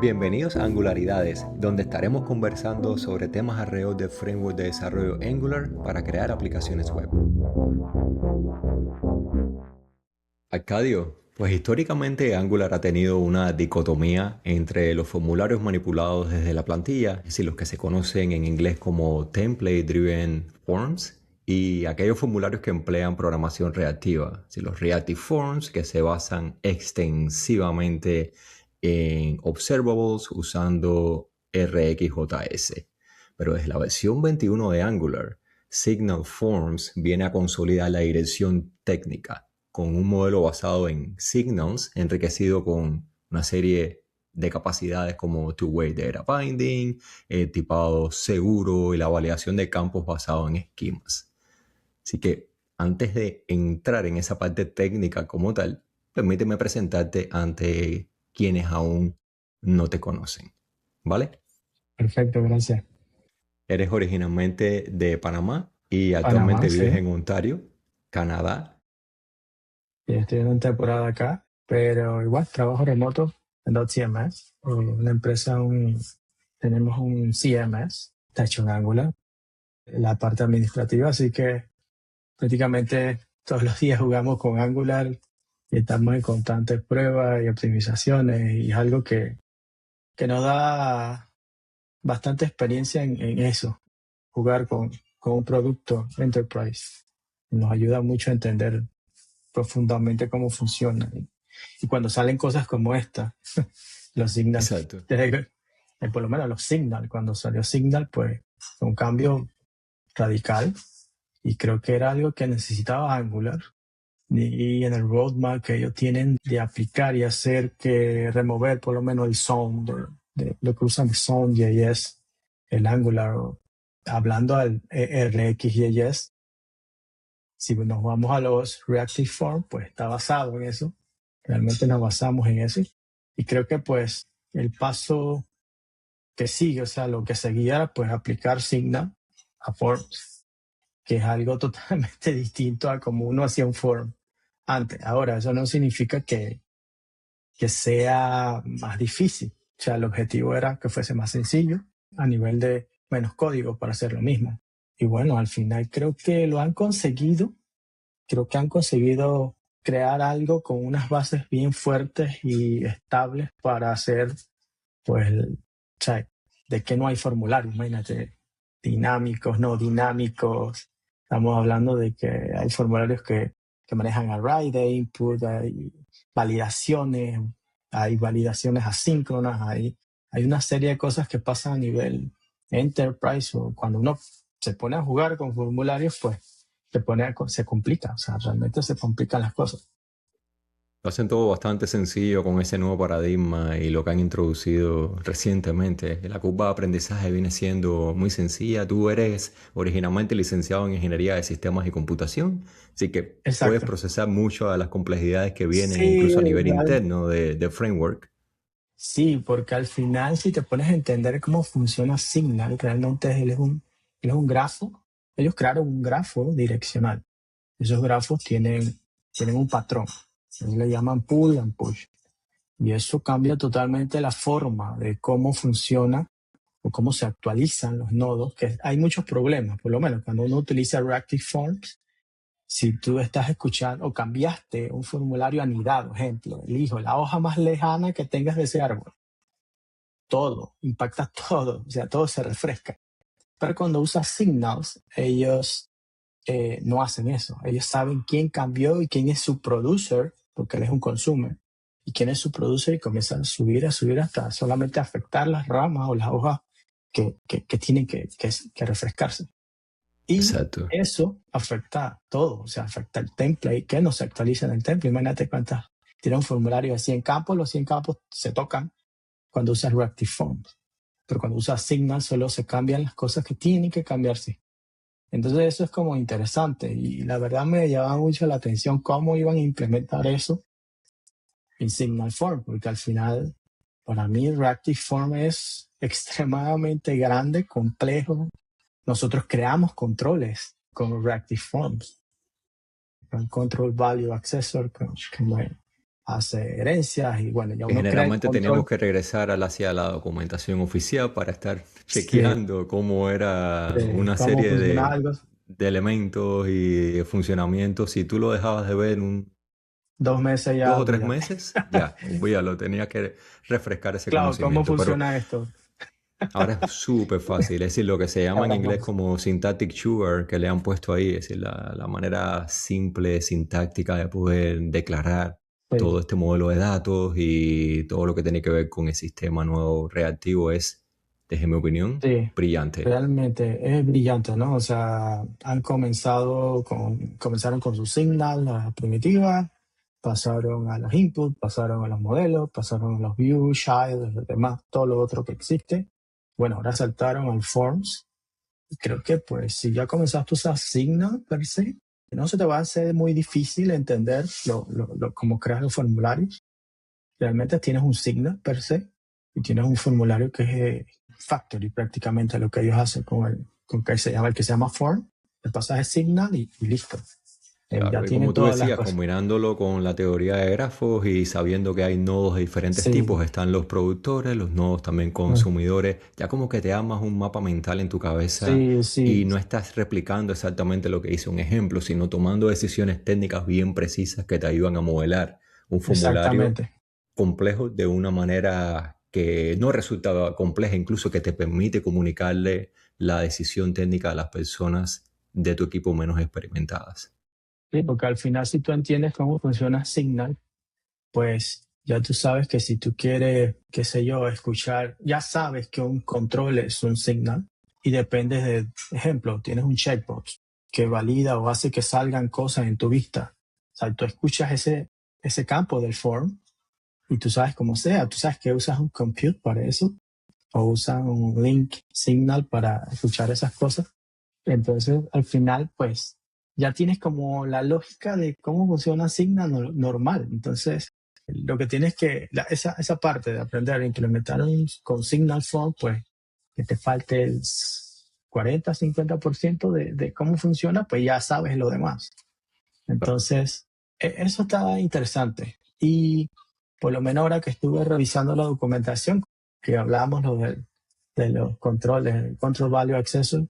Bienvenidos a Angularidades, donde estaremos conversando sobre temas alrededor del framework de desarrollo Angular para crear aplicaciones web. Arcadio, pues históricamente Angular ha tenido una dicotomía entre los formularios manipulados desde la plantilla, es decir, los que se conocen en inglés como Template Driven Forms, y aquellos formularios que emplean programación reactiva, es decir, los Reactive Forms que se basan extensivamente en observables usando RxJS. Pero desde la versión 21 de Angular, Signal Forms viene a consolidar la dirección técnica con un modelo basado en signals enriquecido con una serie de capacidades como two-way data binding, el tipado seguro y la validación de campos basado en esquemas. Así que antes de entrar en esa parte técnica como tal, permíteme presentarte ante quienes aún no te conocen, ¿vale? Perfecto, gracias. Eres originalmente de Panamá y Panamá, actualmente sí. vives en Ontario, Canadá. Y estoy en una temporada acá, pero igual trabajo remoto en .cms. Una empresa, tenemos un CMS, está hecho en Angular, la parte administrativa, así que prácticamente todos los días jugamos con Angular y estamos en constantes pruebas y optimizaciones y es algo que nos da bastante experiencia en eso, jugar con un producto enterprise. Nos ayuda mucho a entender profundamente cómo funciona. Y cuando salen cosas como esta, los Signal, Exacto. por lo menos los Signal, cuando salió Signal, pues fue un cambio radical y creo que era algo que necesitaba Angular. Y en el roadmap que ellos tienen de aplicar y hacer que remover por lo menos el zone, de lo que usan Zone.js, el Angular, hablando al RxJS. Si nos vamos a los Reactive Form, pues está basado en eso. Realmente nos basamos en eso. Y creo que pues el paso que sigue, o sea, lo que seguía, pues aplicar Signal a Forms, que es algo totalmente distinto a como uno hacía un form antes. Ahora, eso no significa que sea más difícil. O sea, el objetivo era que fuese más sencillo a nivel de menos código para hacer lo mismo. Y bueno, al final creo que lo han conseguido. Creo que han conseguido crear algo con unas bases bien fuertes y estables para hacer, pues, o sea, de que no hay formularios, imagínate, dinámicos, no dinámicos. Estamos hablando de que hay formularios que manejan array de input, hay validaciones asíncronas, hay una serie de cosas que pasan a nivel enterprise o cuando uno se pone a jugar con formularios, pues se complica, o sea, realmente se complican las cosas. Lo hacen todo bastante sencillo con ese nuevo paradigma y lo que han introducido recientemente. La curva de aprendizaje viene siendo muy sencilla. Tú eres originalmente licenciado en Ingeniería de Sistemas y Computación, así que puedes Exacto. procesar mucho de las complejidades que vienen Sí, incluso a nivel interno de framework. sí, porque al final si te pones a entender cómo funciona Signal, realmente él es un grafo. Ellos crearon un grafo direccional. Esos grafos tienen un patrón. Ellos le llaman pull and push. Y eso cambia totalmente la forma de cómo funciona o cómo se actualizan los nodos, que hay muchos problemas, por lo menos cuando uno utiliza Reactive Forms, si tú estás escuchando o cambiaste un formulario anidado, ejemplo, elijo la hoja más lejana que tengas de ese árbol, todo, impacta todo, o sea, todo se refresca. Pero cuando usas Signals, ellos no hacen eso. Ellos saben quién cambió y quién es su producer, porque él es un consumer, y quién es su producer y comienzan a subir hasta solamente afectar las ramas o las hojas que tienen que refrescarse. Y Exacto. eso afecta todo, o sea, afecta el template, que no se actualiza en el template. Imagínate cuántas, tiene un formulario de 100 campos, los 100 campos se tocan cuando usas Reactive Forms. Pero cuando usas Signal solo se cambian las cosas que tienen que cambiarse. Entonces eso es como interesante y la verdad me llamaba mucho la atención cómo iban a implementar eso en Signal Form, porque al final para mí Reactive Form es extremadamente grande, complejo. Nosotros creamos controles con Reactive Forms, con Control Value Accessor, que hace herencias y bueno, ya Que uno crea el generalmente teníamos control. que regresar hacia la documentación oficial para estar Sí, chequeando cómo era de una cómo serie funciona algo. de elementos y de funcionamientos. Si tú lo dejabas de ver en 2 meses dos ya, o tres olvídate. meses, ya, olvídalo, tenía que refrescar ese Claro, ¿cómo conocimiento. Pero funciona esto? ahora es súper fácil, es decir, lo que se llama en Ahora es inglés más. como syntactic sugar, que le han puesto ahí, es decir, la manera simple, sintáctica de poder declarar todo Sí, este modelo de datos y todo lo que tiene que ver con el sistema nuevo reactivo es, desde mi opinión, sí, brillante. realmente es brillante, ¿no? O sea, comenzaron con su signal, las primitivas, pasaron a los inputs, pasaron a los modelos, pasaron a los view, child, los demás, todo lo otro que existe. Bueno, ahora saltaron al forms. Y creo que pues si ya comenzaste a usar signal per se, no se te va a hacer muy difícil entender cómo creas los formularios. Realmente tienes un signal per se y tienes un formulario que es factory, prácticamente lo que ellos hacen con el que se llama form, el pasaje signal y listo. Ya Claro, y tiene como tú todas las decías, cosas. combinándolo con la teoría de grafos y sabiendo que hay nodos de diferentes Sí, tipos, están los productores, los nodos también consumidores, ya como que te armas un mapa mental en tu cabeza sí, y sí, no estás replicando exactamente lo que dice un ejemplo, sino tomando decisiones técnicas bien precisas que te ayudan a modelar un formulario exactamente. complejo de una manera que no resulta compleja, incluso que te permite comunicarle la decisión técnica a las personas de tu equipo menos experimentadas. Sí, porque al final si tú entiendes cómo funciona Signal, pues ya tú sabes que si tú quieres, qué sé yo, escuchar, ya sabes que un control es un signal y depende de, ejemplo, tienes un checkbox que valida o hace que salgan cosas en tu vista. O sea, tú escuchas ese campo del form y tú sabes cómo sea, tú sabes que usas un compute para eso o usas un link signal para escuchar esas cosas. Entonces, al final, pues ya tienes como la lógica de cómo funciona Signal normal. Entonces, lo que tienes que, esa parte de aprender a implementar con Signal Form, pues que te falte el 40-50% de cómo funciona, pues ya sabes lo demás. Entonces, eso está interesante. Y por lo menos ahora que estuve revisando la documentación, que hablábamos de los controles, el Control Value Accessor,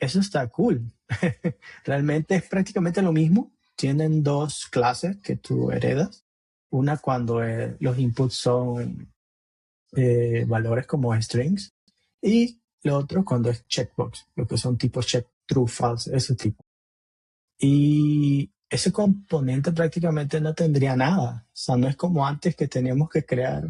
eso está cool. Realmente es prácticamente lo mismo. Tienen dos clases que tú heredas. Una cuando los inputs son valores como strings y lo otro cuando es checkbox, lo que son tipos check, true, false, ese tipo. Y ese componente prácticamente no tendría nada. O sea, no es como antes que teníamos que crear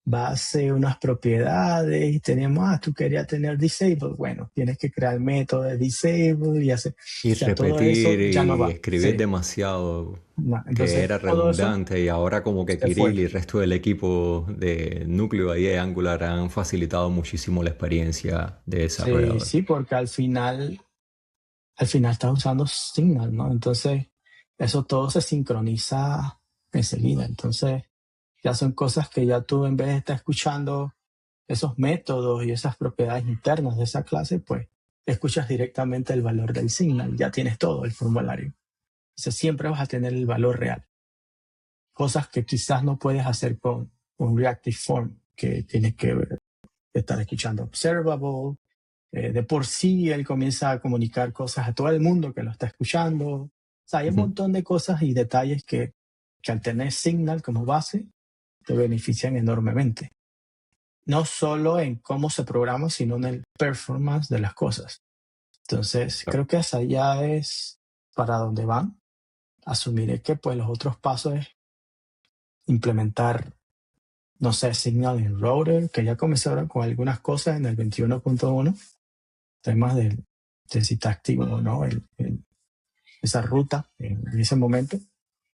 base unas propiedades y tenemos, tú querías tener disable, bueno, tienes que crear el método de disable y hacer, o Y sea, todo eso repetir ya no y va. escribir Sí, demasiado, no, que entonces era todo eso redundante y ahora como que se fue. Kirill y el resto del equipo de núcleo ahí de Angular han facilitado muchísimo la experiencia de Sí, desarrollador. sí, porque al final estás usando Signal, ¿no? Entonces, eso todo se sincroniza enseguida. Entonces, ya son cosas que ya tú en vez de estar escuchando esos métodos y esas propiedades internas de esa clase, pues escuchas directamente el valor del signal, ya tienes todo el formulario. Entonces siempre vas a tener el valor real. Cosas que quizás no puedes hacer con un Reactive Form, que tienes que estar escuchando observable. De por sí él comienza a comunicar cosas a todo el mundo que lo está escuchando. O sea, hay un Ujú. montón de cosas y detalles que al tener Signal como base te benefician enormemente. No solo en cómo se programa, sino en el performance de las cosas. Entonces, Claro. creo que esa ya es para donde van. Asumiré que pues los otros pasos es implementar, no sé, Signal en Router, que ya comenzaron con algunas cosas en el 21.1, temas de si está activo o no esa ruta en ese momento.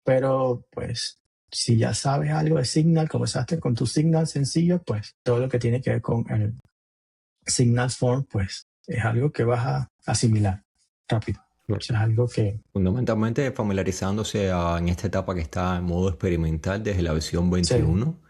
Pero pues si ya sabes algo de Signal, comenzaste con tu Signal sencillo, pues todo lo que tiene que ver con el Signal Form, pues es algo que vas a asimilar rápido. O Claro. sea, es algo que, Fundamentalmente familiarizándose en esta etapa que está en modo experimental desde la versión sí, 21 exacto.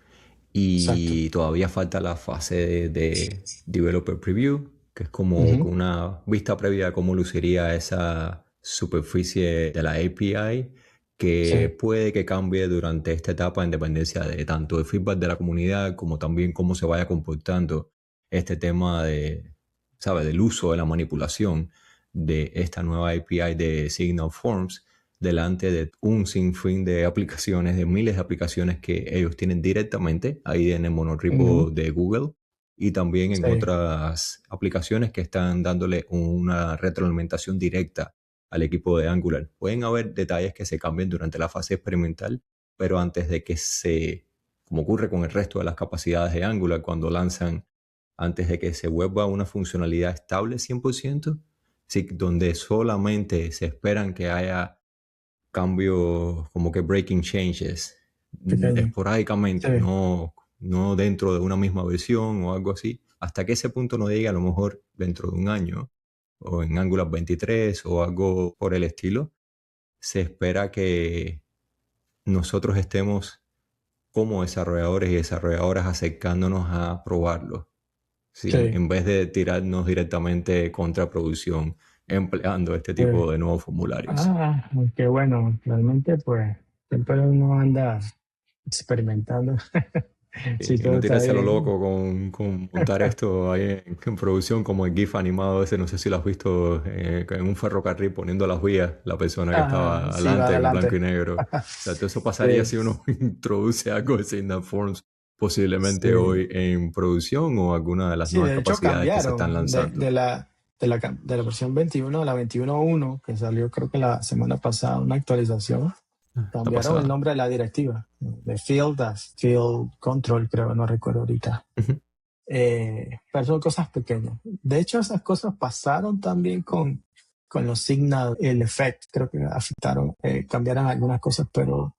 y todavía falta la fase de Developer Preview que es como que Ujú. una vista previa de cómo luciría esa superficie de la API, que Sí. puede que cambie durante esta etapa en dependencia de tanto el feedback de la comunidad como también cómo se vaya comportando este tema de, ¿sabes?, del uso de la manipulación de esta nueva API de Signal Forms delante de un sinfín de aplicaciones, de miles de aplicaciones que ellos tienen directamente ahí en el Ujú. monorepo de Google y también en Sí. otras aplicaciones que están dándole una retroalimentación directa al equipo de Angular. Pueden haber detalles que se cambien durante la fase experimental, pero antes de que como ocurre con el resto de las capacidades de Angular, cuando lanzan, antes de que se vuelva una funcionalidad estable 100%, sí, donde solamente se esperan que haya cambios como que breaking changes Pequeño. Sí. esporádicamente, no dentro de una misma versión o algo así, hasta que ese punto no llegue a lo mejor dentro de un año o en Angular 23 o algo por el estilo, se espera que nosotros estemos como desarrolladores y desarrolladoras acercándonos a probarlo, ¿sí? Sí. En vez de tirarnos directamente contra producción empleando este Sí. tipo de nuevos formularios. Ah, qué bueno. Realmente, pues, siempre uno anda experimentando. Si Y no todo está tirarse a lo bien. loco con montar esto ahí en producción como el GIF animado ese, no sé si lo has visto, en un ferrocarril poniendo las vías, la persona que Ah, estaba sí, va adelante en blanco y adelante. negro. O sea, todo eso pasaría Sí, si uno introduce algo de Signal Forms posiblemente sí. hoy en producción o alguna de las Sí, nuevas de hecho capacidades que se están cambiaron lanzando. de la versión 21 a la 21.1, que salió creo que la semana pasada, una actualización. Está Cambiaron el pasada. nombre de la directiva, de Field a Field Control, creo, no recuerdo ahorita. Ujú. Pero son cosas pequeñas. De hecho, esas cosas pasaron también con los Signal, el Effect, creo que afectaron, cambiaron algunas cosas, pero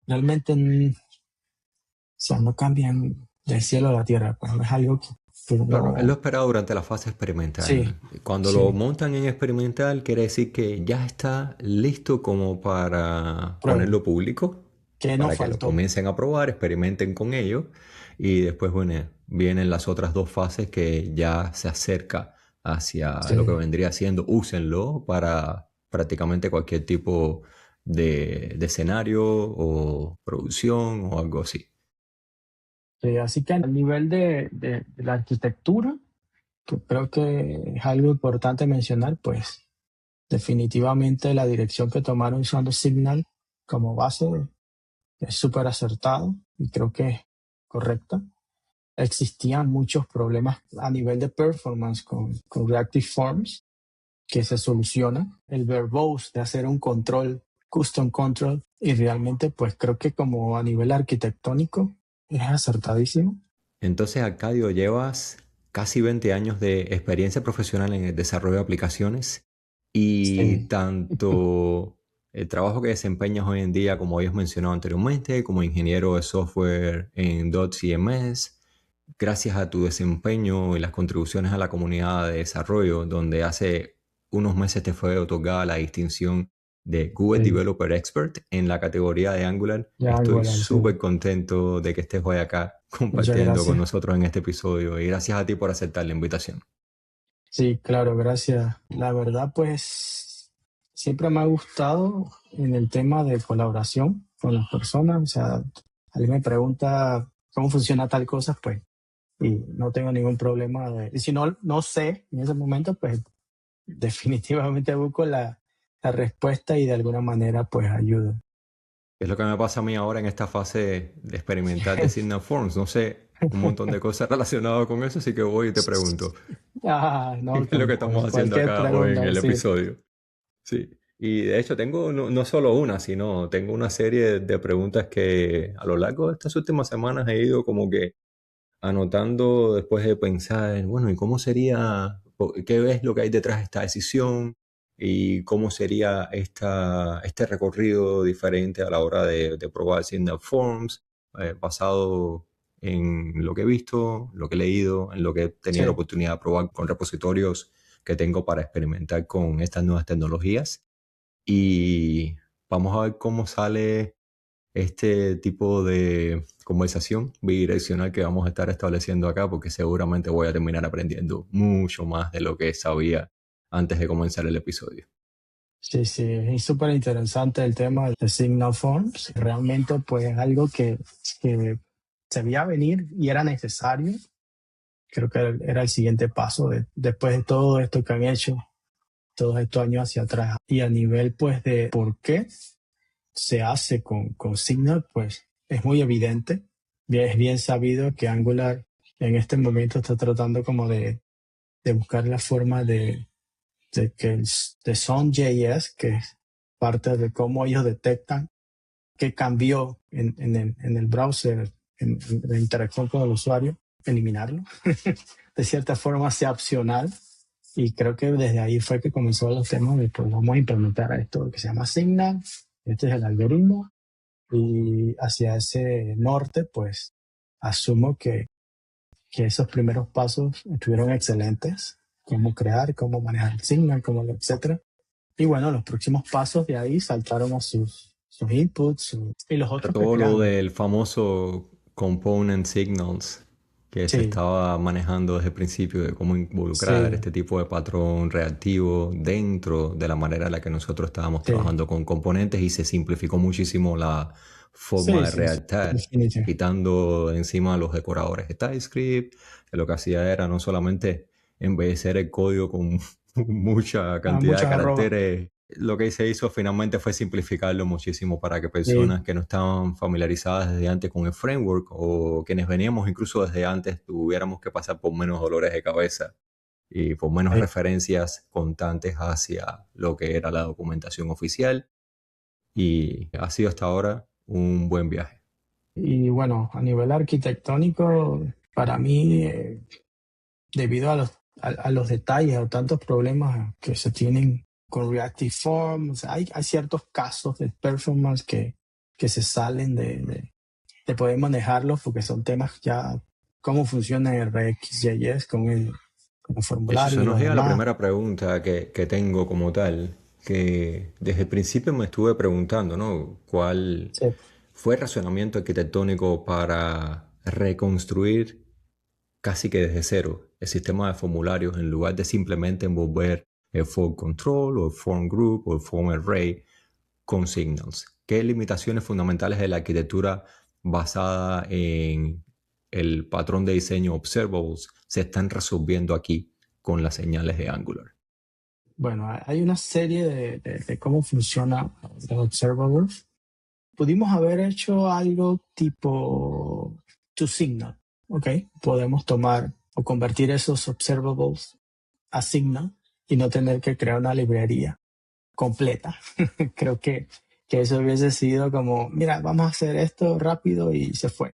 realmente o sea, no cambian del cielo a la tierra, pues no es algo que Claro, él lo no. esperaba durante la fase Sí, experimental. Cuando lo sí, montan en experimental, quiere decir que ya está listo como para prueba, ponerlo público, que no para que lo faltó. comiencen a probar, experimenten con ello, y después, bueno, vienen las otras dos fases que ya se acerca hacia lo que Sí, vendría siendo, úsenlo para prácticamente cualquier tipo de escenario o producción o algo así. sí, así que a nivel de la arquitectura, que creo que es algo importante mencionar, pues definitivamente la dirección que tomaron usando Signal como base es súper acertado y creo que es correcta. Existían muchos problemas a nivel de performance con Reactive Forms que se soluciona. El verbose de hacer un control, custom control, y realmente pues creo que como a nivel arquitectónico es acertadísimo. Entonces, Arcadio, llevas casi 20 años de experiencia profesional en el desarrollo de aplicaciones y Sí, tanto el trabajo que desempeñas hoy en día, como habías mencionado anteriormente, como ingeniero de software en .cms, gracias a tu desempeño y las contribuciones a la comunidad de desarrollo, donde hace unos meses te fue otorgada la distinción de Google sí, Developer Expert en la categoría de Angular. ya Estoy igual, sí. súper contento de que estés hoy acá Muchas compartiendo con gracias. nosotros en este episodio y gracias a ti por aceptar la invitación. Sí, claro, gracias. La verdad, pues siempre me ha gustado en el tema de colaboración con las personas. O sea, alguien me pregunta cómo funciona tal cosa, pues, y no tengo ningún problema y si no, no sé en ese momento, pues definitivamente busco la respuesta y de alguna manera, pues ayudo. Es lo que me pasa a mí ahora en esta fase de experimentar de Signal Forms. No sé un montón de cosas relacionadas con eso, así que voy y te pregunto. Ah, no, ¿Qué es lo que estamos haciendo cualquier acá hoy en pregunta, el sí. episodio? Sí. Y de hecho tengo no solo una, sino tengo una serie de preguntas que a lo largo de estas últimas semanas he ido como que anotando después de pensar, bueno, ¿y cómo sería, qué es lo que hay detrás de esta decisión? ¿Y cómo sería este recorrido diferente a la hora de probar Signal Forms, basado en lo que he visto, lo que he leído, en lo que he tenido la Sí, oportunidad de probar con repositorios que tengo para experimentar con estas nuevas tecnologías? Y vamos a ver cómo sale este tipo de conversación bidireccional que vamos a estar estableciendo acá, porque seguramente voy a terminar aprendiendo mucho más de lo que sabía antes de comenzar el episodio. Sí, sí, es súper interesante el tema de Signal Forms. Realmente, pues, algo que se veía venir y era necesario. Creo que era el siguiente paso después de todo esto que han hecho todos estos años hacia atrás. Y a nivel, pues, de por qué se hace con Signal, pues, es muy evidente. Es bien sabido que Angular en este momento está tratando como de buscar la forma de que de Sun.js, que es parte de cómo ellos detectan qué cambió en el browser, en la interacción con el usuario, eliminarlo. De cierta forma sea opcional. Y creo que desde ahí fue que comenzó los temas de, pues vamos a implementar esto que se llama Signal, este es el algoritmo, y hacia ese norte, pues asumo que esos primeros pasos estuvieron excelentes, cómo crear, cómo manejar el Signal, cómo, etcétera. Y bueno, los próximos pasos de ahí saltaron a sus inputs y los A otros que todo lo crearon. del famoso component signals que se Sí, estaba manejando desde el principio de cómo involucrar sí, este tipo de patrón reactivo dentro de la manera en la que nosotros estábamos sí, trabajando con componentes y se simplificó muchísimo la forma sí, de sí, redactar, definitivamente. quitando encima los decoradores de TypeScript, que lo que hacía era no solamente embellecer el código con mucha cantidad de Muchos arrobas. caracteres, lo que se hizo finalmente fue simplificarlo muchísimo para que Sí, personas que no estaban familiarizadas desde antes con el framework o quienes veníamos incluso desde antes tuviéramos que pasar por menos dolores de cabeza y por menos sí. referencias constantes hacia lo que era la documentación oficial. Y ha sido hasta ahora un buen viaje. Y bueno, a nivel arquitectónico, para mí, debido a los detalles, a tantos problemas que se tienen con Reactive Forms, hay ciertos casos de performance que se salen de poder manejarlos porque son temas ya, cómo funciona el RxJS con el De hecho, formulario se y nos lo llega a la demás. primera pregunta que tengo como tal, que desde el principio me estuve preguntando, ¿no? ¿Cuál Sí, fue el razonamiento arquitectónico para reconstruir casi que desde cero el sistema de formularios en lugar de simplemente envolver el form control o el form group o el form array con signals? ¿Qué limitaciones fundamentales de la arquitectura basada en el patrón de diseño observables se están resolviendo aquí con las señales de Angular? bueno, hay una serie de cómo funciona los observables. Pudimos haber hecho algo tipo toSignal, ¿ok? Podemos tomar o convertir esos observables a Signal y no tener que crear una librería completa. Creo que eso hubiese sido como, mira, vamos a hacer esto rápido y se fue.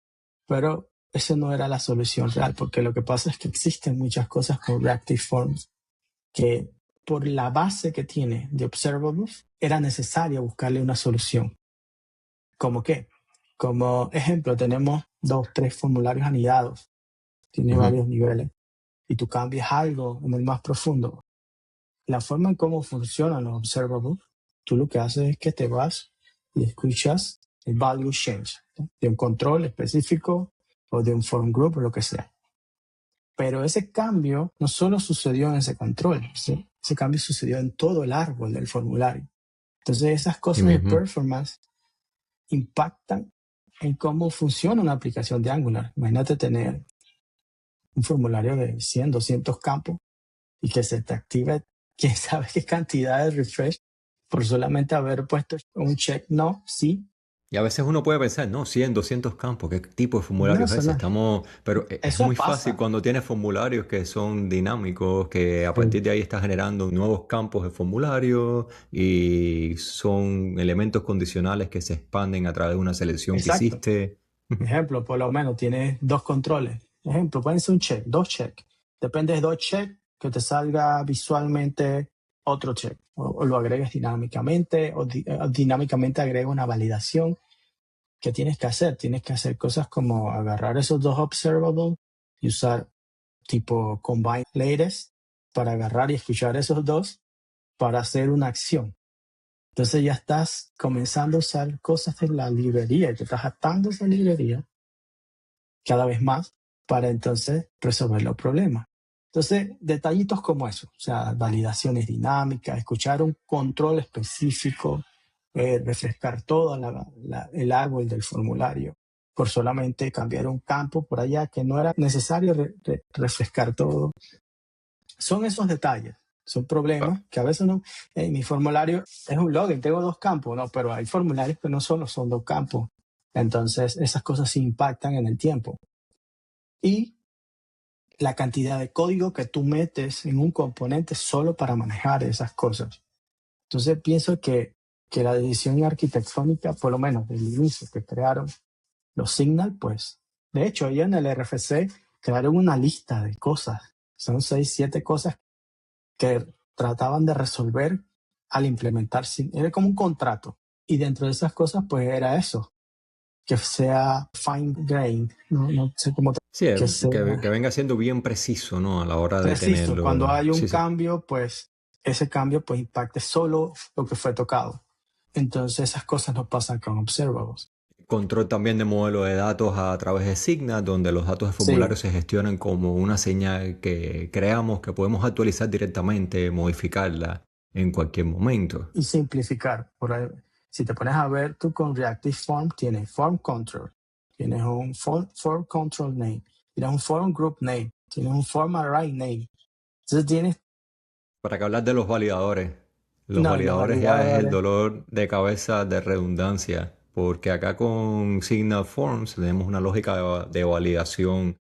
Pero eso no era la solución real, porque lo que pasa es que existen muchas cosas con Reactive Forms que por la base que tiene de observables era necesario buscarle una solución. ¿Cómo qué? Como ejemplo, tenemos 2, 3 formularios anidados, tiene Ujú. varios niveles, y tú cambias algo en el más profundo. La forma en cómo funcionan los observables, tú lo que haces es que te vas y escuchas el value change, ¿no? De un control específico o de un form group o lo que sea. Pero ese cambio no solo sucedió en ese control, ¿sí? Ese cambio sucedió en todo el árbol del formulario. Entonces esas Sí cosas de mismo. performance impactan en cómo funciona una aplicación de Angular. Imagínate tener un formulario de 100, 200 campos y que se te active quién sabe qué cantidad de refresh por solamente haber puesto un check no, sí. Y a veces uno puede pensar, no, 100, 200 campos, ¿qué tipo de No, formulario es eso ese? no. Estamos, pero es Eso muy fácil pasa. cuando tienes formularios que son dinámicos, que a Sí, partir de ahí estás generando nuevos campos de formulario y son elementos condicionales que se expanden a través de una selección que exacto. hiciste. Ejemplo, por lo menos tienes 2 controles. Ejemplo, pueden ser un check, 2 check. Depende de 2 check que te salga visualmente otro check. O lo agregues dinámicamente o dinámicamente agrega una validación. ¿Qué tienes que hacer? Tienes que hacer cosas como agarrar esos 2 observables y usar tipo combine latest para agarrar y escuchar esos dos para hacer una acción. Entonces ya estás comenzando a usar cosas de la librería y te estás atando a esa librería cada vez más para entonces resolver los problemas. Entonces, detallitos como eso, o sea, validaciones dinámicas, escuchar un control específico, refrescar todo el árbol del formulario por solamente cambiar un campo por allá que no era necesario refrescar todo. Son esos detalles, son problemas que a veces no. Mi formulario es un login, tengo 2 campos, no, pero hay formularios que no solo son 2 campos. Entonces, esas cosas sí impactan en el tiempo. Y la cantidad de código que tú metes en un componente solo para manejar esas cosas. Entonces, pienso que la decisión arquitectónica, por lo menos del inicio que crearon los Signal, pues, de hecho, ellos en el RFC crearon una lista de cosas. Son 6, 7 cosas que trataban de resolver al implementar. Era como un contrato. Y dentro de esas cosas, pues era eso, que sea fine grained, no sé cómo, Sí, que sea que venga siendo bien preciso, ¿no? A la hora de preciso. Cuando tenerlo. hay un Sí, sí. cambio, pues ese cambio pues impacte solo lo que fue tocado. Entonces esas cosas no pasan con observables. Control también de modelo de datos a través de Signa, donde los datos de Sí, formulario se gestionan como una señal que creamos que podemos actualizar directamente, modificarla en cualquier momento. y simplificar. Por ahí, si te pones a ver, tú con Reactive Form tienes Form Control, tienes un form Control Name, tienes un Form Group Name, tienes un Form Array Name. Entonces tienes, Para que hablar de los validadores. Los no, y los validadores ya es el validadores. dolor de cabeza de redundancia, porque acá con Signal Forms tenemos una lógica de validación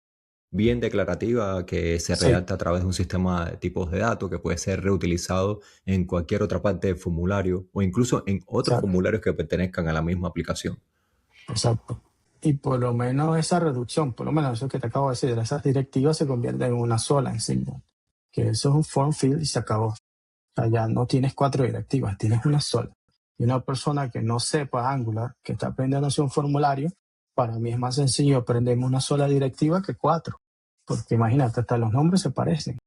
bien declarativa que se Sí, redacta a través de un sistema de tipos de datos que puede ser reutilizado en cualquier otra parte del formulario o incluso en otros exacto, formularios que pertenezcan a la misma aplicación. exacto. Y por lo menos esa reducción, por lo menos eso que te acabo de decir, esas directivas se convierten en una sola en Signal. Que eso es un form field y se acabó. O sea, ya no tienes 4 directivas, tienes una sola. Y una persona que no sepa Angular, que está aprendiendo a hacer un formulario, para mí es más sencillo aprender una sola directiva que 4. Porque imagínate, hasta los nombres se parecen.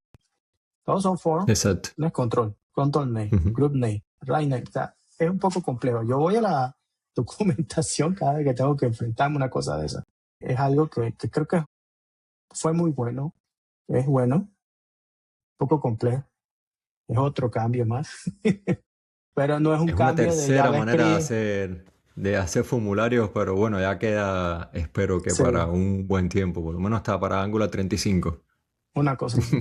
Todos son form, Exacto. no es control, control name, Ujú. group name, right name. O sea, es un poco complejo. Yo voy a la documentación cada vez que tengo que enfrentarme a una cosa de esa. Es algo que creo que fue muy bueno, es bueno, un poco complejo. Es otro cambio más. Pero no es un Es una cambio de tercera manera JavaScript. de hacer formularios, pero bueno, ya queda, espero que Sí, para un buen tiempo, por lo menos está para Angular 35. una cosa así.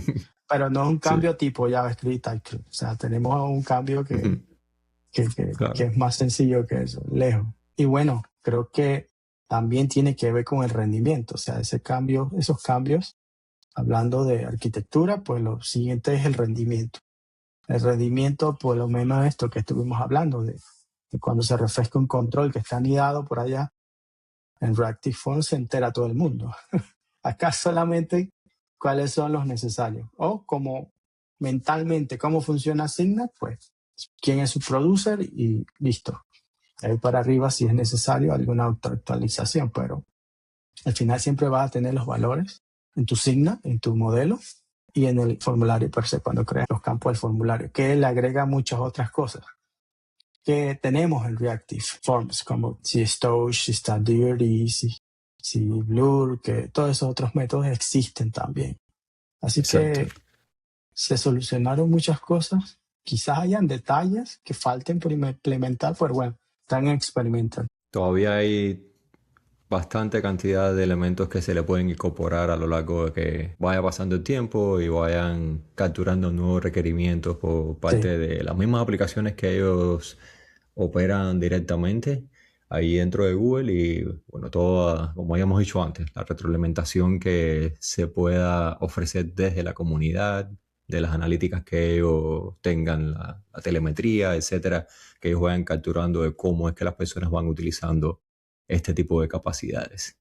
Pero no es un Sí. cambio tipo JavaScript, TypeScript. O sea, tenemos un cambio Ujú. que Claro. es más sencillo que eso, lejos. Y bueno, creo que también tiene que ver con el rendimiento. O sea, ese cambio, esos cambios, hablando de arquitectura, pues lo siguiente es el rendimiento. El rendimiento, por lo menos esto que estuvimos hablando, de cuando se refresca un control que está anidado por allá, en Reactive Form se entera todo el mundo. Acá solamente cuáles son los necesarios. O como mentalmente cómo funciona Signal, pues quién es su producer y listo. Ahí para arriba si es necesario alguna autoactualización, pero al final siempre vas a tener los valores en tu Signal, en tu modelo y en el formulario per se cuando creas los campos del formulario, que le agrega muchas otras cosas que tenemos en Reactive Forms, como si Stouch, si está Dirty, si Blur, que todos esos otros métodos existen también. Así Exacto. que se solucionaron muchas cosas. Quizás hayan detalles que falten por implementar, pero bueno, están experimentando. Todavía hay bastante cantidad de elementos que se le pueden incorporar a lo largo de que vaya pasando el tiempo y vayan capturando nuevos requerimientos por Sí, parte de las mismas aplicaciones que ellos operan directamente ahí dentro de Google y bueno, toda, como habíamos dicho antes, la retroalimentación que se pueda ofrecer desde la comunidad, de las analíticas que ellos tengan, la telemetría, etcétera, que ellos vayan capturando de cómo es que las personas van utilizando este tipo de capacidades.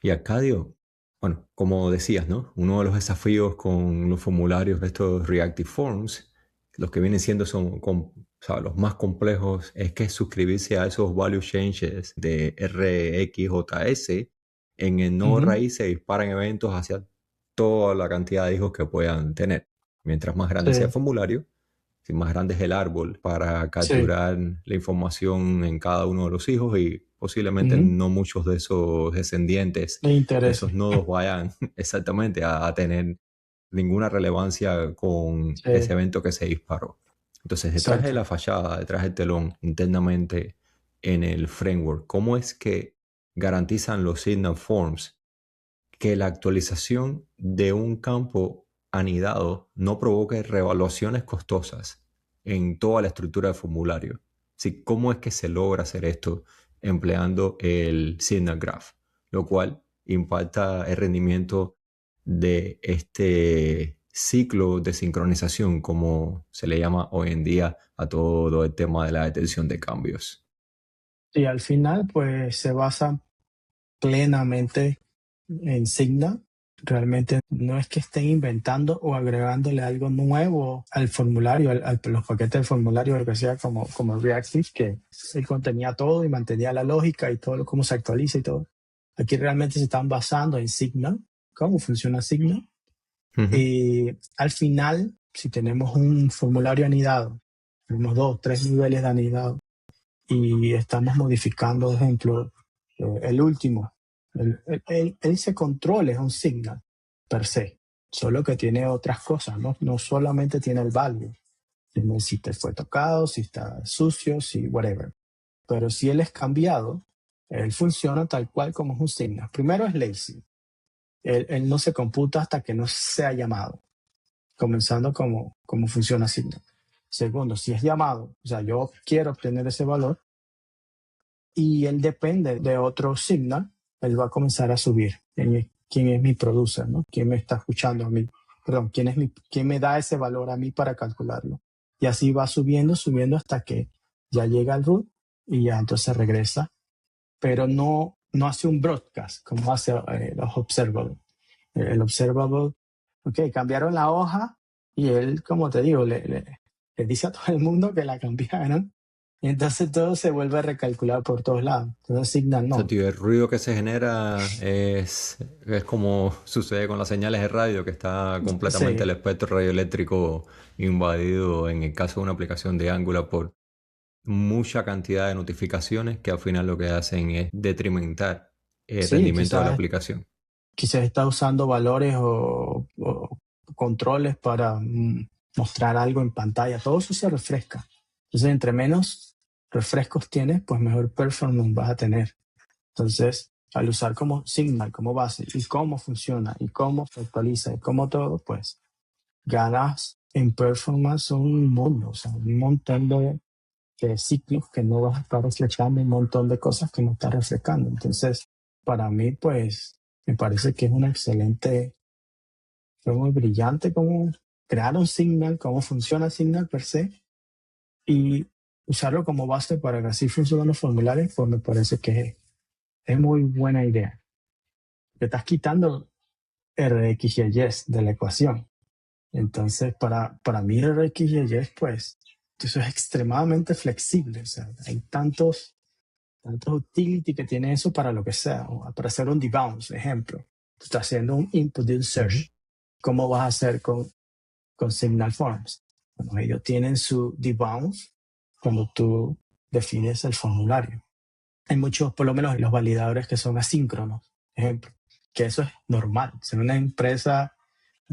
Y Arcadio, bueno, como decías, ¿no? Uno de los desafíos con los formularios de estos Reactive Forms, los que vienen siendo o sea, los más complejos, es que suscribirse a esos value changes de RxJS en el nodo ujú, raíz se disparan eventos hacia toda la cantidad de hijos que puedan tener. Mientras más grande sea el sí, formulario, si más grande es el árbol, para Sí. capturar la información en cada uno de los hijos y posiblemente Ujú. no muchos de esos descendientes Me de interesa. esos nodos vayan exactamente a tener ninguna relevancia con ese Sí, evento que se disparó. Entonces, detrás de exacto. la fachada, detrás del telón, internamente en el framework, ¿cómo es que garantizan los signal forms que la actualización de un campo anidado no provoque revaluaciones costosas en toda la estructura del formulario? Sí, ¿cómo es que se logra hacer esto empleando el Signal Graph? Lo cual impacta el rendimiento de este ciclo de sincronización, como se le llama hoy en día a todo el tema de la detección de cambios. Y al final, pues se basa plenamente en Signal. Realmente no es que estén inventando o agregándole algo nuevo al formulario, los paquetes del formulario, lo que sea, como Reactive, que él contenía todo y mantenía la lógica y todo, cómo se actualiza y todo. Aquí realmente se están basando en Signal, cómo funciona Signal. Ujú. Y al final, si tenemos un formulario anidado, tenemos 2, 3 niveles de anidado, y estamos modificando, por ejemplo, el último. Ese control es un signal per se, solo que tiene otras cosas, ¿no? No solamente tiene el value, tiene si te fue tocado, si está sucio, si whatever. Pero si él es cambiado, él funciona tal cual como es un signal. Primero es lazy. Él no se computa hasta que no sea llamado, comenzando como funciona signal. Segundo, si es llamado, o sea, yo quiero obtener ese valor, y él depende de otro signal, él va a comenzar a subir. ¿Quién es mi producer? ¿No? ¿Quién me está escuchando a mí? Perdón, ¿quién me da ese valor a mí para calcularlo? Y así va subiendo, subiendo hasta que ya llega al root y ya entonces regresa, pero no hace un broadcast como hace los observables. El observable, ok, cambiaron la hoja y él, como te digo, le dice a todo el mundo que la cambiaron y entonces todo se vuelve a recalcular por todos lados. Entonces Signal O sea, no. tío, el ruido que se genera es como sucede con las señales de radio, que está completamente el Sí, espectro radioeléctrico invadido en el caso de una aplicación de Angular por mucha cantidad de notificaciones que al final lo que hacen es detrimentar el sí, rendimiento de la aplicación. quizás está usando valores o controles para mostrar algo en pantalla. Todo eso se refresca. Entonces, entre menos refrescos tienes, pues mejor performance vas a tener. Entonces, al usar como Signal, como base, y cómo funciona, y cómo se actualiza, y cómo todo, pues ganas en performance un mundo, o sea, un montón de ciclos que no vas a estar reflejando, un montón de cosas que no estás refrescando. Entonces, para mí, pues, me parece que es una excelente, fue muy brillante cómo crear un Signal, cómo funciona Signal per se, y usarlo como base para que así funcionen los formularios, pues me parece que es muy buena idea. Te estás quitando RX y Y de la ecuación. Entonces, para mí RX y Y, pues, eso es extremadamente flexible. O sea, hay tantos utility que tiene eso para lo que sea. Para hacer un debounce, ejemplo. Tú estás haciendo un input de un Ujú. search. ¿Cómo vas a hacer con Signal Forms? Bueno, ellos tienen su debounce cuando tú defines el formulario. Hay muchos, por lo menos los validadores que son asíncronos, ejemplo, que eso es normal. Ser una empresa,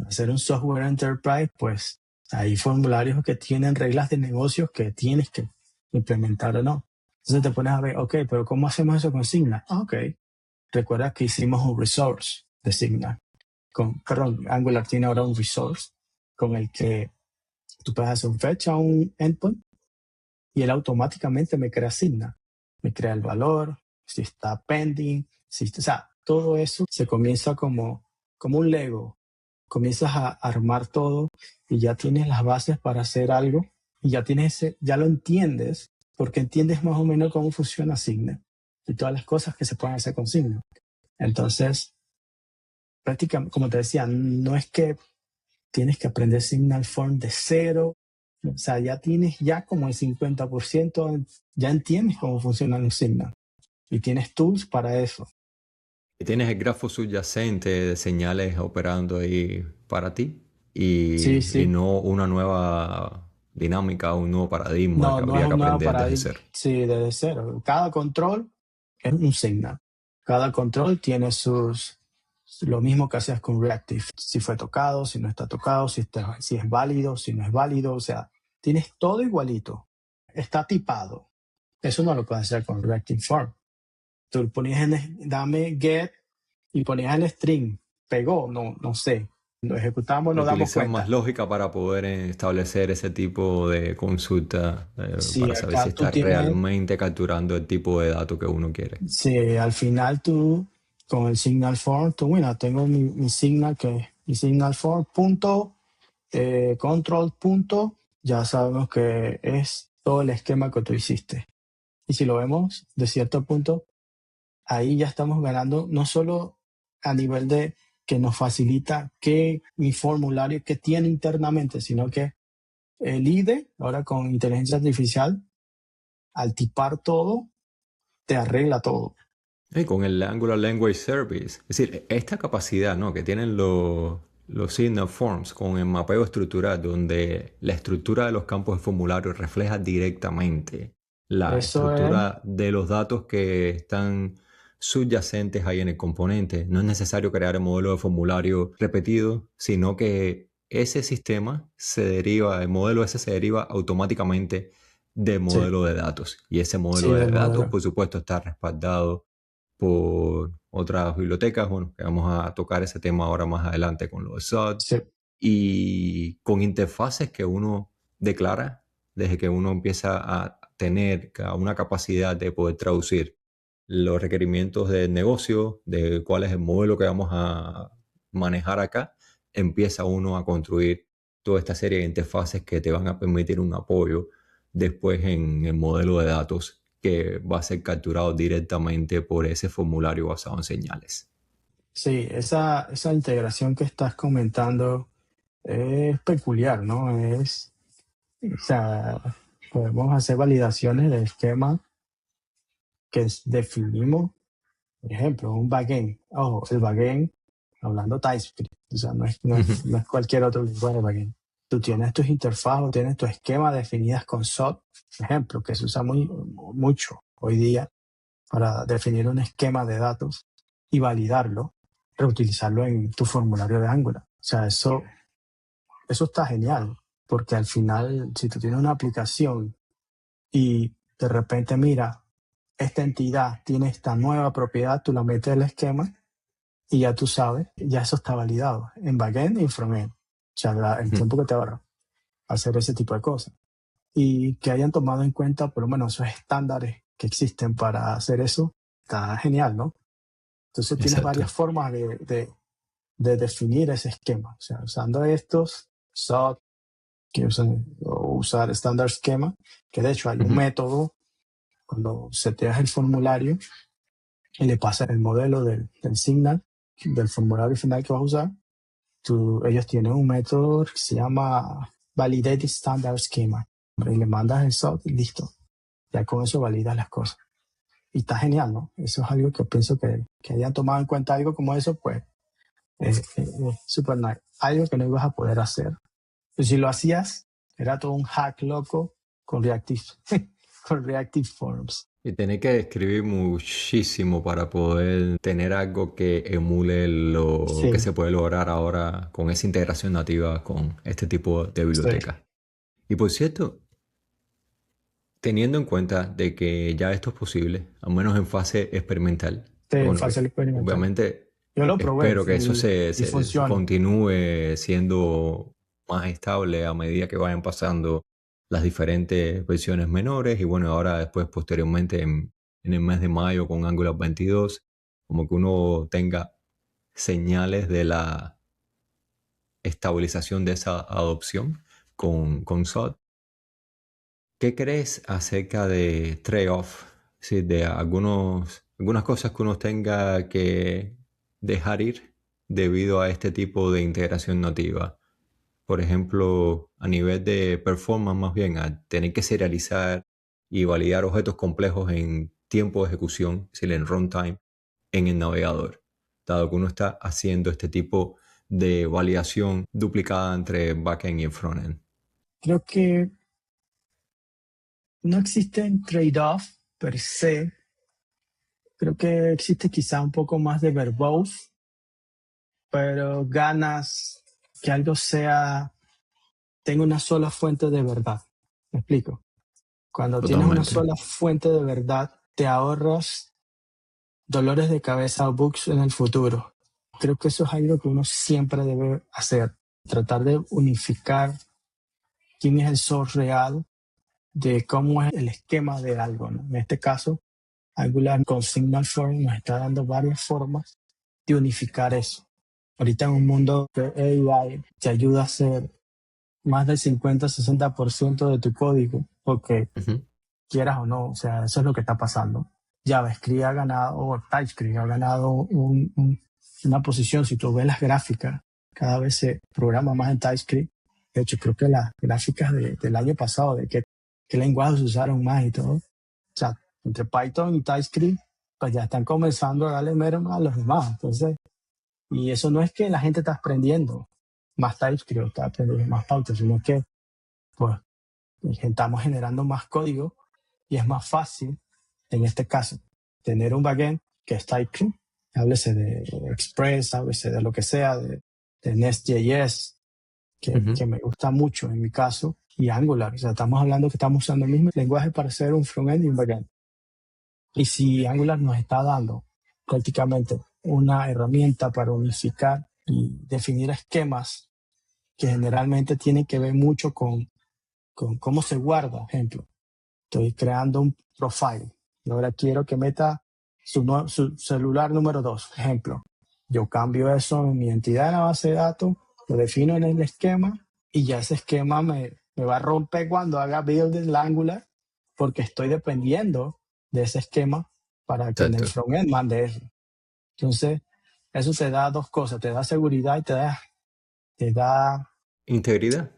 hacer un software enterprise, pues hay formularios que tienen reglas de negocios que tienes que implementar o no. Entonces te pones a ver, ok, pero ¿cómo hacemos eso con Signal? Ok, recuerda que hicimos un resource de Signal. Perdón, Angular tiene ahora un resource con el que tú puedes hacer un fetch a un endpoint y él automáticamente me crea Signal. Me crea el valor, si está pending, o sea, todo eso se comienza como un Lego. Comienzas a armar todo y ya tienes las bases para hacer algo y ya lo entiendes porque entiendes más o menos cómo funciona Signal y todas las cosas que se pueden hacer con Signal. Entonces, prácticamente, como te decía, no es que tienes que aprender Signal Form de cero. O sea, ya tienes ya como el 50%, ya entiendes cómo funcionan los Signal y tienes tools para eso. Y tienes el grafo subyacente de señales operando ahí para ti Sí, y sí, no una nueva dinámica, un nuevo paradigma que No, no es habría que un nuevo aprender desde paradigma. cero. Sí, desde cero. Cada control es un signal. Cada control tiene lo mismo que hacías con Reactive. Si fue tocado, si no está tocado, si es válido, si no es válido. O sea, tienes todo igualito. Está tipado. Eso no lo puedes hacer con Reactive Form. Tú ponías dame get y ponías el string. Pegó, no sé. Lo ejecutamos, nos damos Utilizar más cuenta. lógica para poder establecer ese tipo de consulta Si para saber si acá tú está tienes, realmente capturando el tipo de dato que uno quiere. si al final tú, con el signal form, tú, mira, tengo mi signal mi signal form punto, control punto, ya sabemos que es todo el esquema que tú hiciste. Y si lo vemos de cierto punto, ahí ya estamos ganando no solo a nivel de que nos facilita que mi formulario que tiene internamente, sino que el IDE, ahora con inteligencia artificial, al tipar todo, te arregla todo. Y con el Angular Language Service, es decir, esta capacidad, ¿no?, que tienen los Signal Forms con el mapeo estructural, donde la estructura de los campos de formulario refleja directamente la Eso es, estructura de los datos que están subyacentes ahí en el componente. No es necesario crear el modelo de formulario repetido, sino que ese sistema se deriva, el modelo ese se deriva automáticamente del sí, modelo de datos. Y ese sí, modelo de del datos, modelo. por supuesto, está respaldado por otras bibliotecas. Bueno, que vamos a tocar ese tema ahora más adelante con los SOT Sí, y con interfaces que uno declara desde que uno empieza a tener una capacidad de poder traducir los requerimientos del negocio, de cuál es el modelo que vamos a manejar acá, empieza uno a construir toda esta serie de interfaces que te van a permitir un apoyo después en el modelo de datos que va a ser capturado directamente por ese formulario basado en señales. sí, esa integración que estás comentando es peculiar, ¿no? O sea, podemos hacer validaciones de esquema que definimos, por ejemplo, un backend. Ojo, el backend, hablando TypeScript, o sea, no es cualquier otro lenguaje de backend. Tú tienes tus interfaces, tienes tu esquema definidas con SOT, por ejemplo, que se usa mucho hoy día para definir un esquema de datos y validarlo, reutilizarlo en tu formulario de Angular. O sea, eso está genial, porque al final, si tú tienes una aplicación y de repente, mira, esta entidad tiene esta nueva propiedad, tú la metes en el esquema y ya tú sabes, ya eso está validado en backend y en frontend. O sea, el tiempo que te ahorra hacer ese tipo de cosas. Y que hayan tomado en cuenta por lo menos esos estándares que existen para hacer eso, está genial, ¿no? Entonces tienes varias Exacto. formas de definir ese esquema. O sea, usando estos, SOT, que o usar Standard Schema, que de hecho hay un método cuando seteas el formulario y le pasas el modelo del signal, del formulario final que vas a usar, ellos tienen un método que se llama Validate Standard Schema. Y le mandas el SOT y listo. Ya con eso validas las cosas. Y está genial, ¿no? Eso es algo que pienso que hayan tomado en cuenta algo como eso, pues es super nice. Algo que no ibas a poder hacer. Y si lo hacías, era todo un hack loco con Reactive, con Reactive Forms. Y tener que escribir muchísimo para poder tener algo que emule lo que Sí, se puede lograr ahora con esa integración nativa con este tipo de sí, bibliotecas. Y por cierto, teniendo en cuenta de que ya esto es posible, al menos en fase experimental, sí, bueno, fácil experimental. obviamente Yo lo probé espero que eso y se funciona. continúe siendo más estable a medida que vayan pasando las diferentes versiones menores y bueno, ahora después posteriormente en el mes de mayo con Angular 22, como que uno tenga señales de la estabilización de esa adopción con SOT. ¿Qué crees acerca de trade-off? Sí, de algunas cosas que uno tenga que dejar ir debido a este tipo de integración nativa. Por ejemplo, a nivel de performance, más bien, a tener que serializar y validar objetos complejos en tiempo de ejecución, es decir, en runtime, en el navegador, dado que uno está haciendo este tipo de validación duplicada entre backend y frontend. Creo que no existe un trade-off per se. Creo que existe quizá un poco más de verbose, pero ganas que algo tenga una sola fuente de verdad. ¿Me explico? Cuando tienes una Totalmente. sola fuente de verdad, te ahorras dolores de cabeza o bugs en el futuro. Creo que eso es algo que uno siempre debe hacer, tratar de unificar quién es el source real de cómo es el esquema de algo, ¿no? En este caso, Angular con Signal Form nos está dando varias formas de unificar eso. Ahorita en un mundo de AI te ayuda a hacer más del 50-60% de tu código, porque Ujú. quieras o no, o sea, eso es lo que está pasando. JavaScript ha ganado, o TypeScript ha ganado una posición. Si tú ves las gráficas, cada vez se programa más en TypeScript. De hecho, creo que las gráficas del año pasado, de qué lenguajes se usaron más y todo, o sea, entre Python y TypeScript, pues ya están comenzando a darle mero a los demás. Entonces, y eso no es que la gente está aprendiendo más TypeScript o está aprendiendo más Python, sino que, pues, estamos generando más código y es más fácil, en este caso, tener un backend que es TypeScript, háblese de Express, háblese de lo que sea, de Nest.js, Ujú. que me gusta mucho en mi caso, y Angular. O sea, estamos hablando que estamos usando el mismo lenguaje para hacer un frontend y un backend. Y si Angular nos está dando prácticamente una herramienta para unificar y definir esquemas que generalmente tienen que ver mucho con cómo se guarda, ejemplo. Estoy creando un profile y ahora quiero que meta su celular número 2, ejemplo. Yo cambio eso en mi entidad en la base de datos, lo defino en el esquema y ya ese esquema me va a romper cuando haga build en la Angular porque estoy dependiendo de ese esquema para que en el Exacto. frontend mande eso. Entonces, eso te da dos cosas, te da seguridad y te da Integridad.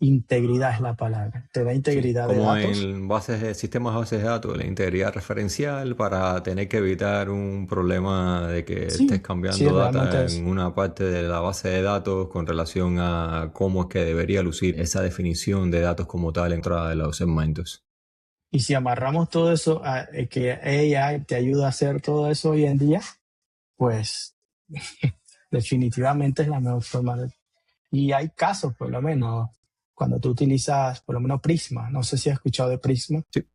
integridad es la palabra, te da Sí, integridad de como datos. en bases de sistemas de bases de datos, la integridad referencial para tener que evitar un problema de que estés Sí, sí, cambiando realmente data es. en una parte de la base de datos con relación a cómo es que debería lucir esa definición de datos como tal dentro de los segmentos. Y si amarramos todo eso a que AI te ayuda a hacer todo eso hoy en día, pues definitivamente es la mejor forma de... Y hay casos, por lo menos, cuando tú utilizas, por lo menos Prisma, no sé si has escuchado de Prisma, Sí.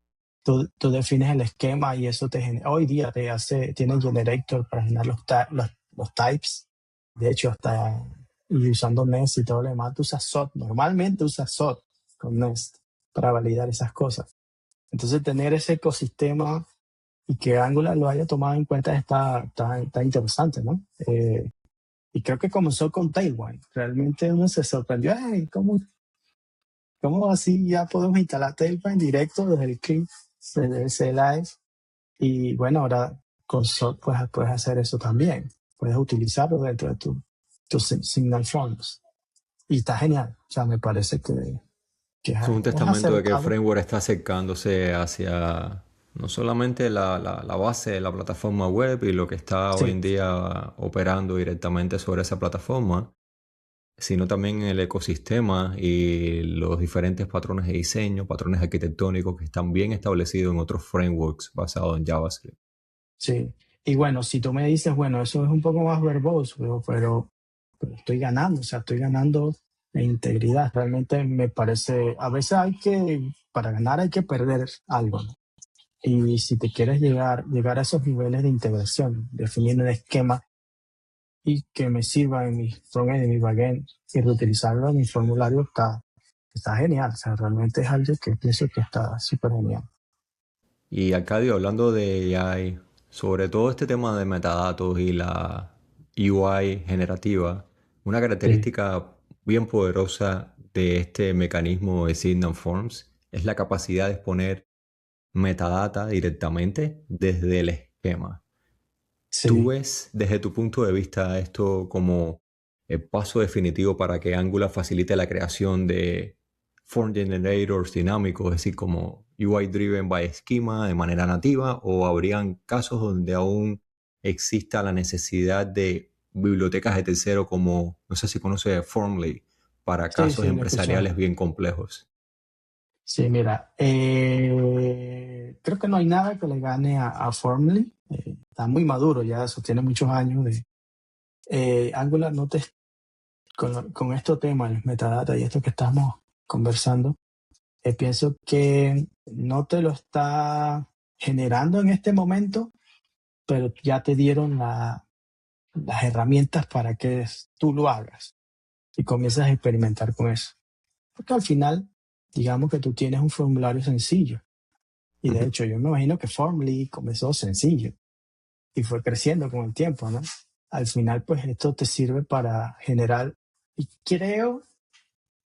tú defines el esquema y eso te genera, hoy día tiene generator para generar los types. De hecho, hasta y usando Nest y todo lo demás, tú usas SOT. Normalmente usas SOT con Nest para validar esas cosas. Entonces, tener ese ecosistema y que Angular lo haya tomado en cuenta está interesante, ¿no? Y creo que comenzó con Tailwind. Realmente uno se sorprendió, "Ay, ¿cómo así ya podemos instalar Tailwind directo desde el clip, desde el CLI?" Y bueno, ahora con SOT puedes hacer eso también. Puedes utilizarlo dentro de tus Signal Forms. Y está genial. O sea, me parece que Eso es un es testamento de que el acertado. framework está acercándose hacia no solamente la base de la plataforma web y lo que está hoy Sí, en día operando directamente sobre esa plataforma, sino también el ecosistema y los diferentes patrones de diseño, patrones arquitectónicos que están bien establecidos en otros frameworks basados en JavaScript. sí. Y bueno, si tú me dices, bueno, eso es un poco más verboso, pero estoy ganando, o sea, estoy ganando en integridad. Realmente me parece, a veces para ganar hay que perder algo, ¿no? Y si te quieres llegar a esos niveles de integración, definir un esquema y que me sirva en mi frontend, en mi backend y reutilizarlo en mi formulario, está genial. O sea, realmente es algo que pienso que está súper genial. Y Arcadio, hablando de AI, sobre todo este tema de metadatos y la UI generativa, una Sí, característica bien poderosa de este mecanismo de Signal Forms es la capacidad de exponer metadata directamente desde el esquema. ¿Tú sí. ves desde tu punto de vista esto como el paso definitivo para que Angular facilite la creación de form generators dinámicos, es decir, como UI driven by schema de manera nativa, o habrían casos donde aún exista la necesidad de bibliotecas de tercero como, no sé si conoce Formly, para Sí, casos sí, lo he escuchado. empresariales bien complejos? Sí, mira, creo que no hay nada que le gane a Formly. Está muy maduro ya, eso tiene muchos años de Angular. No te, con estos temas, el metadata y esto que estamos conversando, pienso que no te lo está generando en este momento, pero ya te dieron las herramientas para que tú lo hagas y comienzas a experimentar con eso. Porque al final, digamos que tú tienes un formulario sencillo. Y de Ujú. hecho, yo me imagino que Formly comenzó sencillo y fue creciendo con el tiempo, ¿no? Al final, pues esto te sirve para generar, y creo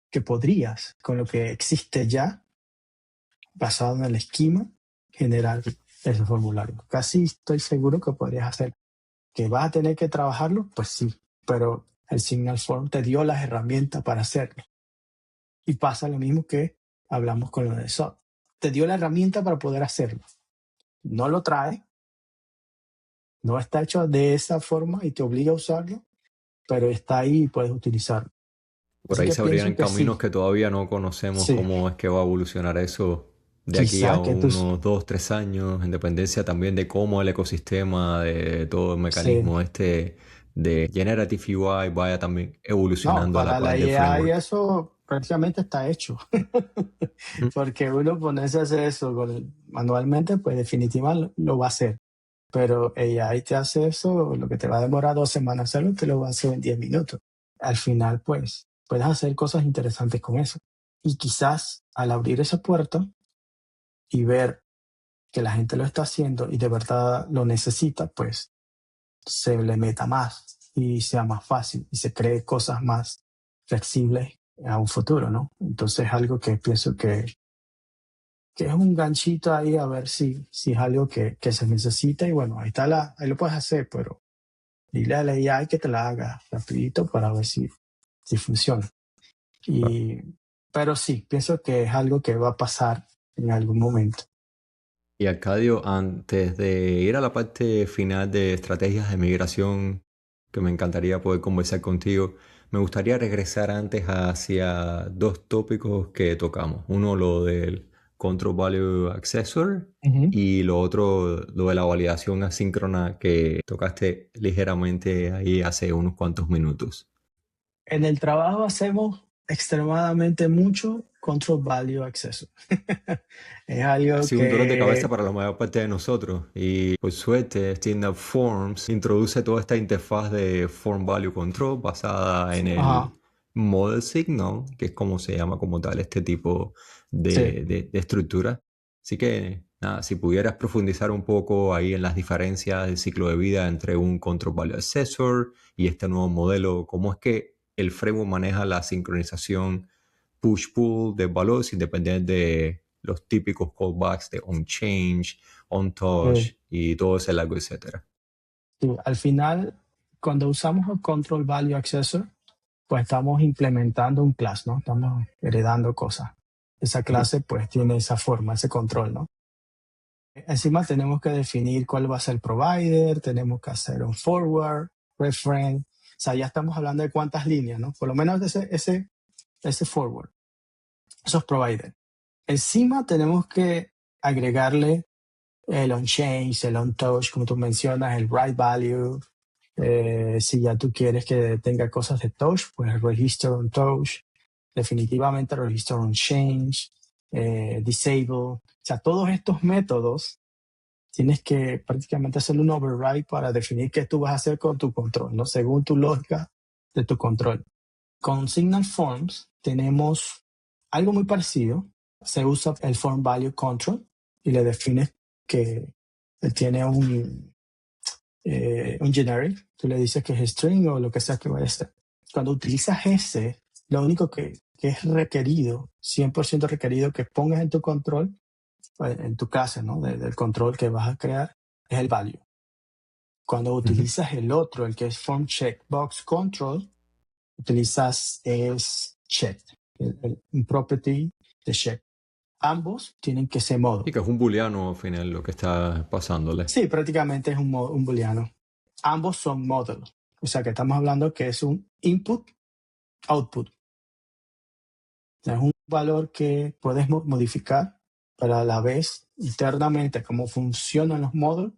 que podrías, con lo que existe ya, basado en el esquema, generar ese formulario. Casi estoy seguro que podrías hacer. ¿Que vas a tener que trabajarlo? Pues sí, pero el Signal Form te dio las herramientas para hacerlo. Y pasa lo mismo que hablamos con lo de SOP. Te dio la herramienta para poder hacerlo. No lo trae, no está hecho de esa forma y te obliga a usarlo, pero está ahí y puedes utilizarlo. Por Así ahí que se pienso abrirán que caminos sí, que todavía no conocemos sí. cómo es que va a evolucionar eso de aquí a Quizá que tú, unos 2, 3 años, en dependencia también de cómo el ecosistema, de todo el sí. mecanismo este de Generative UI vaya también No, evolucionando a la para la par del AI framework. eso prácticamente está hecho. Mm. Porque uno ponerse a hacer eso manualmente, pues definitivamente lo va a hacer. Pero AI te hace eso, lo que te va a demorar 2 semanas hacerlo, te lo va a hacer en 10 minutos. Al final, pues, puedes hacer cosas interesantes con eso. Y quizás al abrir esa puerta y ver que la gente lo está haciendo y de verdad lo necesita, pues se le meta más y sea más fácil y se cree cosas más flexibles a un futuro, ¿no? Entonces, algo que pienso que es un ganchito ahí a ver si es algo que se necesita y bueno, ahí está ahí lo puedes hacer, pero dile a la AI que te la haga rapidito para ver si funciona. Y, pero sí, pienso que es algo que va a pasar en algún momento. Y Arcadio, antes de ir a la parte final de estrategias de migración, que me encantaría poder conversar contigo, me gustaría regresar antes hacia dos tópicos que tocamos. Uno, lo del Control Value Accessor Ujú. y lo otro, lo de la validación asíncrona que tocaste ligeramente ahí hace unos cuantos minutos. En el trabajo hacemos extremadamente mucho control value acceso. Es Ha algo sido un dolor de cabeza que, para la mayor parte de nosotros y por suerte Stand Up Forms introduce toda esta interfaz de Form Value Control basada en ajá, el Model Signal, que es como se llama como tal este tipo sí. de estructura. Así que nada, si pudieras profundizar un poco ahí en las diferencias del ciclo de vida entre un Control Value Assessor y este nuevo modelo, cómo es que el framework maneja la sincronización push-pull de valores independientes de los típicos callbacks de onChange, Sí. onTouch y todo ese largo, etcétera. Sí, al final, cuando usamos el control value accessor, pues estamos implementando un class, ¿no? Estamos heredando cosas. Esa Ujú. clase pues tiene esa forma, ese control, ¿no? Encima tenemos que definir cuál va a ser el provider, tenemos que hacer un forward, reference, o sea, ya estamos hablando de cuántas líneas, ¿no? Por lo menos ese forward, esos providers. Encima tenemos que agregarle el on-change, el on-touch, como tú mencionas, el write value. Si ya tú quieres que tenga cosas de touch, pues el register on-touch, definitivamente el register on-change, disable. O sea, todos estos métodos tienes que prácticamente hacer un override para definir qué tú vas a hacer con tu control, ¿no? Según tu lógica de tu control. Con Signal Forms tenemos algo muy parecido. Se usa el Form Value Control y le defines que él tiene un generic. Tú le dices que es string o lo que sea que vaya a ser. Cuando utilizas ese, lo único que es requerido, 100% requerido que pongas en tu control, en tu clase, ¿no? Del control que vas a crear, es el value. Cuando Ujú. utilizas el otro, el que es Form Checkbox Control, utilizas es check, un property de check. Ambos tienen que ser Y modo. que es un booleano al final lo que está pasándole. Sí, prácticamente es un booleano. Ambos son model. O sea que estamos hablando que es un input, output. O sea, es un valor que puedes modificar para a la vez internamente cómo funcionan los módulos,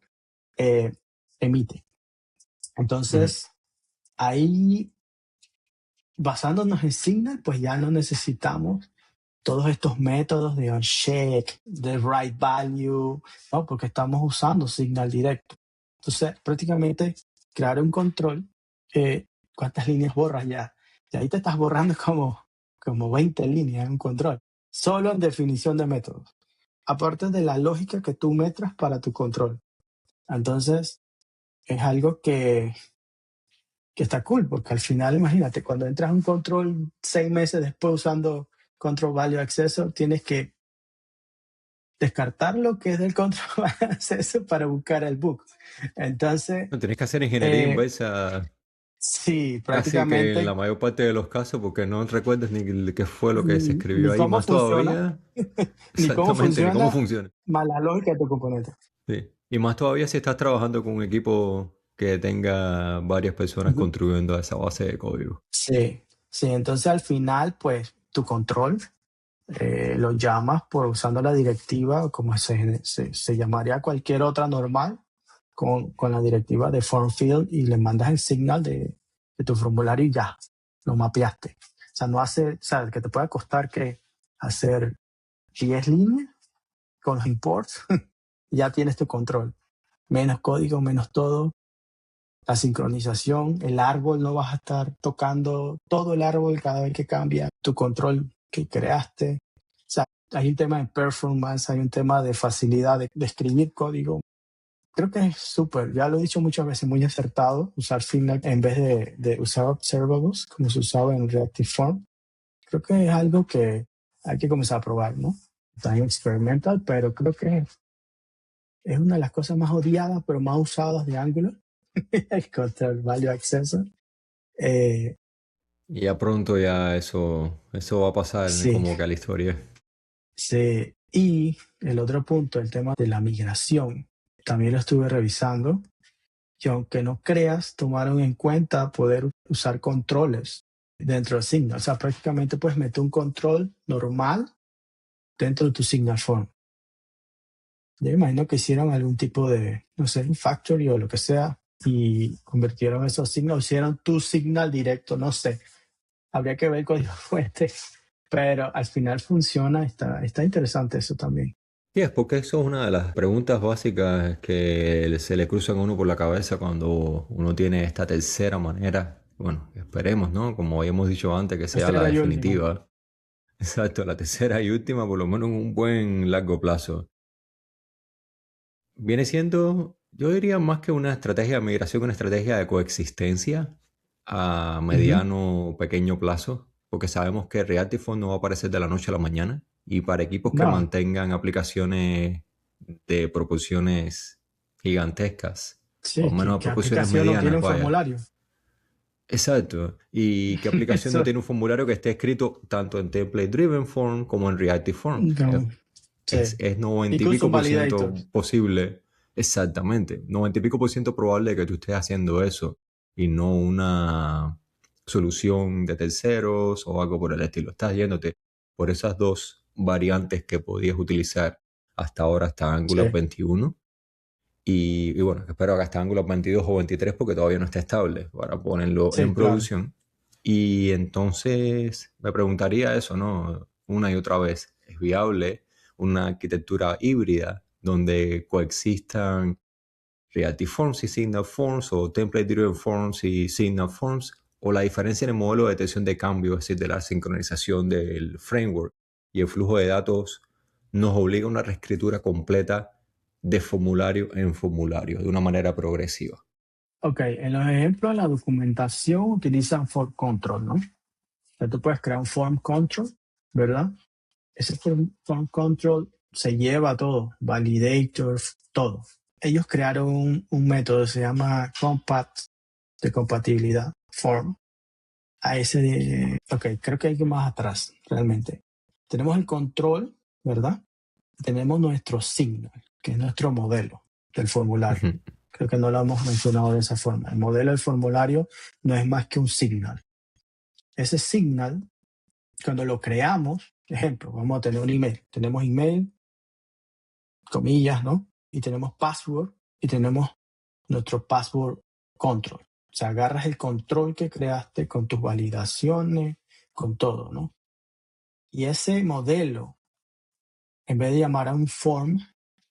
emite. Ujú. Entonces, ahí, basándonos en Signal, pues ya no necesitamos todos estos métodos de uncheck, de write value, ¿no? Porque estamos usando Signal directo. Entonces, prácticamente crear un control, ¿cuántas líneas borras ya? Y ahí te estás borrando como 20 líneas en un control, solo en definición de métodos, aparte de la lógica que tú metras para tu control. Entonces, es algo que está cool, porque al final, imagínate, cuando entras a un control 6 meses después usando Control Value Accessor, tienes que descartar lo que es del Control Value Accessor para buscar el bug. Entonces, No, tenés que hacer ingeniería eh, inversa sí, casi que en la prácticamente mayor parte de los casos porque no recuerdas ni qué fue lo que se ni escribió ahí, cómo más funciona, todavía, ni cómo exactamente, ni cómo funciona, funciona. más la lógica de tu componente. Sí. Y más todavía si estás trabajando con un equipo que tenga varias personas Ujú. contribuyendo a esa base de código. Sí, sí, entonces al final, pues tu control lo llamas por usando la directiva, como se llamaría cualquier otra normal, con la directiva de form field y le mandas el signal de tu formulario y ya, lo mapeaste. O sea, no hace, o sea, que te pueda costar que hacer 10 líneas con los imports, ya tienes tu control. Menos código, menos todo. La sincronización, el árbol, no vas a estar tocando todo el árbol cada vez que cambia tu control que creaste. O sea, hay un tema de performance, hay un tema de facilidad de escribir código. Creo que es súper, ya lo he dicho muchas veces, muy acertado usar Signal en vez de usar observables como se usaba en Reactive Form. Creo que es algo que hay que comenzar a probar, ¿no? También experimental, pero creo que es una de las cosas más odiadas, pero más usadas de Angular, el Control Value Accessor. Eh, Y ya pronto ya eso va a pasar sí, como que a la historia. sí. Y el otro punto, el tema de la migración, también lo estuve revisando y aunque no creas, tomaron en cuenta poder usar controles dentro de Signal. O sea, prácticamente puedes meter un control normal dentro de tu Signal Form. Yo imagino que hicieron algún tipo de, no sé, un factory o lo que sea y convirtieron esos signals, hicieron tu Signal directo, no sé. Habría que ver el código fuente, pero al final funciona, está interesante eso también. Sí, es porque eso es una de las preguntas básicas que se le cruzan a uno por la cabeza cuando uno tiene esta tercera manera. Bueno, esperemos, ¿no? Como habíamos dicho antes, que sea la Tercera y última. definitiva. Exacto, la tercera y última, por lo menos en un buen largo plazo. Viene siendo, yo diría más que una estrategia de migración, una estrategia de coexistencia a Ujú. mediano, pequeño plazo, porque sabemos que Reactive Form no va a aparecer de la noche a la mañana y para equipos que No, mantengan aplicaciones de proporciones gigantescas, o al sí, menos a ¿qué proporciones aplicación no tiene medianas, un vaya. formulario? Exacto. ¿Y qué aplicación no Eso, tiene un formulario que esté escrito tanto en Template Driven Form como en Reactive Form? no, sí. Es 90 y Incluso pico un por validator. ciento posible, exactamente, 90 y pico por ciento probable de que tú estés haciendo eso y no una solución de terceros o algo por el estilo. Estás yéndote por esas dos variantes que podías utilizar hasta ahora, hasta Angular Sí, 21. Y bueno, espero que hasta Angular 22 o 23 porque todavía no está estable para ponerlo en sí, claro. producción. Y entonces me preguntaría eso, ¿no? Una y otra vez, ¿es viable una arquitectura híbrida donde coexistan Reactive Forms y Signal Forms o Template Driven Forms y Signal Forms? ¿O la diferencia en el modelo de detección de cambio, es decir, de la sincronización del framework y el flujo de datos, nos obliga a una reescritura completa de formulario en formulario, de una manera progresiva? Ok, en los ejemplos, la documentación utilizan form control, ¿no? O sea, tú puedes crear un form control, ¿verdad? Ese form control se lleva todo, validators, todo. Ellos crearon un método que se llama compat de compatibilidad, form. Ok, creo que hay que ir más atrás, realmente. Tenemos el control, ¿verdad? Tenemos nuestro signal, que es nuestro modelo del formulario. Ujú. Creo que no lo hemos mencionado de esa forma. El modelo del formulario no es más que un signal. Ese signal, cuando lo creamos, Ejemplo, vamos a tener un email. Tenemos email, comillas, ¿no? Y tenemos password y tenemos nuestro password control. O sea, agarras el control que creaste con tus validaciones, con todo, ¿no? Y ese modelo, en vez de llamar a un form,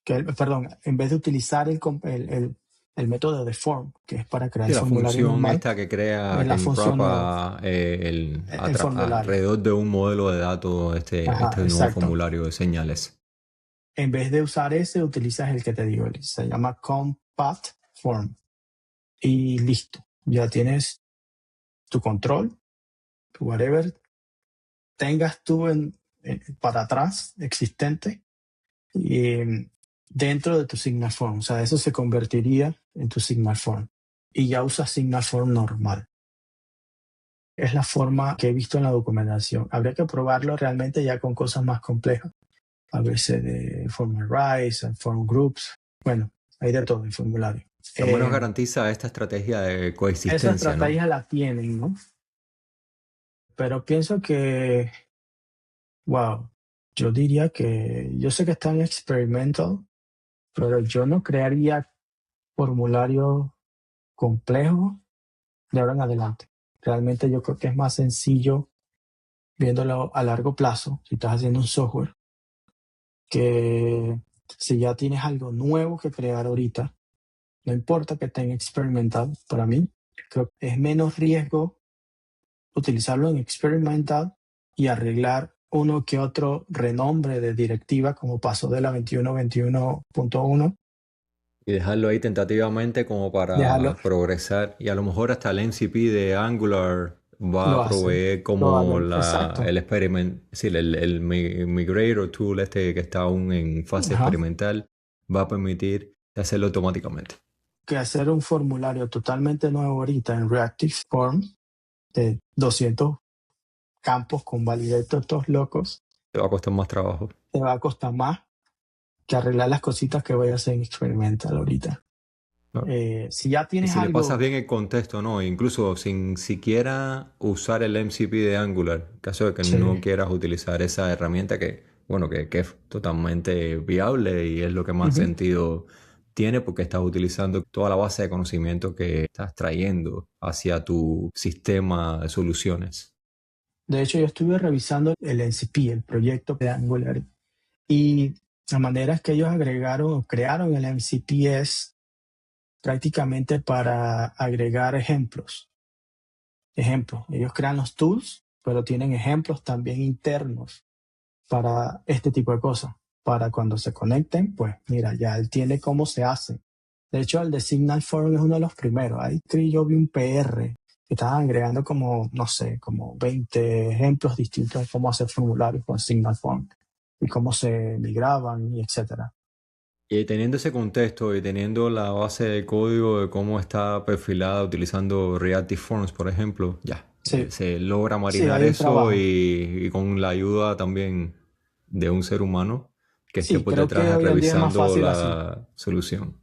en vez de utilizar el método de form, que es para crear Sí, el la formulario función normal, esta que crea, es que la función nueva, engrapa el formulario. alrededor de un modelo de datos Ajá, este nuevo exacto. formulario de señales. En vez de usar ese, utilizas el que te digo, se llama Compact Form. Y listo, ya tienes tu control, tu whatever tengas tú para atrás existente y, dentro de tu Signal Form. O sea, eso se convertiría en tu Signal Form. Y ya usas Signal Form normal. Es la forma que he visto en la documentación. Habría que probarlo realmente ya con cosas más complejas. A veces de Formalize, Form Groups. Bueno, hay de todo en formulario. Al menos garantiza esta estrategia de Esa coexistencia, ¿no? estrategia la tienen, ¿no? Pero pienso que, wow, yo diría que, yo sé que están experimental, pero yo no crearía formularios complejos de ahora en adelante. Realmente yo creo que es más sencillo viéndolo a largo plazo, si estás haciendo un software, que si ya tienes algo nuevo que crear ahorita, no importa que tenga experimental, para mí, creo que es menos riesgo utilizarlo en experimental y arreglar uno que otro renombre de directiva, como pasó de la 21.21.1. Y dejarlo ahí tentativamente como Dejarlo, para progresar. Y a lo mejor hasta el MCP de Angular va lo a hace, proveer como exacto. el experiment, sí, el Migrator Tool este que está aún en fase Ajá. experimental, va a permitir hacerlo automáticamente. Que hacer un formulario totalmente nuevo ahorita en Reactive Form de 200 campos con validator todos locos, Te va a costar más trabajo. te va a costar más que arreglar las cositas que voy a hacer en Experimental ahorita. ¿No? Si ya Y tienes si le pasas algo, bien el contexto, ¿no? Incluso sin siquiera usar el MCP de Angular, en caso de que sí, no quieras utilizar esa herramienta que, bueno, que es totalmente viable y es lo que más ujú. sentido tiene porque estás utilizando toda la base de conocimiento que estás trayendo hacia tu sistema de soluciones. De hecho yo estuve revisando el NCP, el proyecto de Angular, y la manera es que ellos agregaron o crearon el MCP es prácticamente para agregar ejemplos. Ejemplos, ellos crean los tools, pero tienen ejemplos también internos para este tipo de cosas. Para cuando se conecten, pues mira, ya él tiene cómo se hace. De hecho, el de Signal Forum es uno de los primeros. Ahí yo vi un PR que estaban agregando como, no sé, como 20 ejemplos distintos de cómo hacer formularios con Signal Forum y cómo se migraban y etcétera. Y teniendo ese contexto y teniendo la base de código de cómo está perfilada utilizando Reactive Forms, por ejemplo, ya, Sí, se logra sí, marinar hay un eso trabajo. y con la ayuda también de un ser humano que esté Sí, por creo que detrás hoy en día es más revisando fácil así. la solución.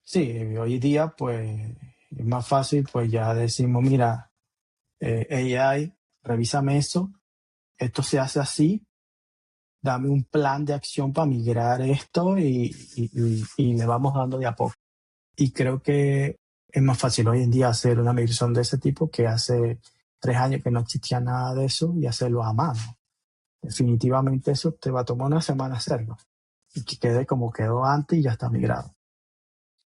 Sí, hoy día pues es más fácil, pues ya decimos, mira, AI, revísame eso, esto se hace así, dame un plan de acción para migrar esto y le vamos dando de a poco. Y creo que es más fácil hoy en día hacer una migración de ese tipo que hace 3 años que no existía nada de eso y hacerlo a mano. Definitivamente eso te va a tomar una semana hacerlo y que quede como quedó antes y ya está migrado.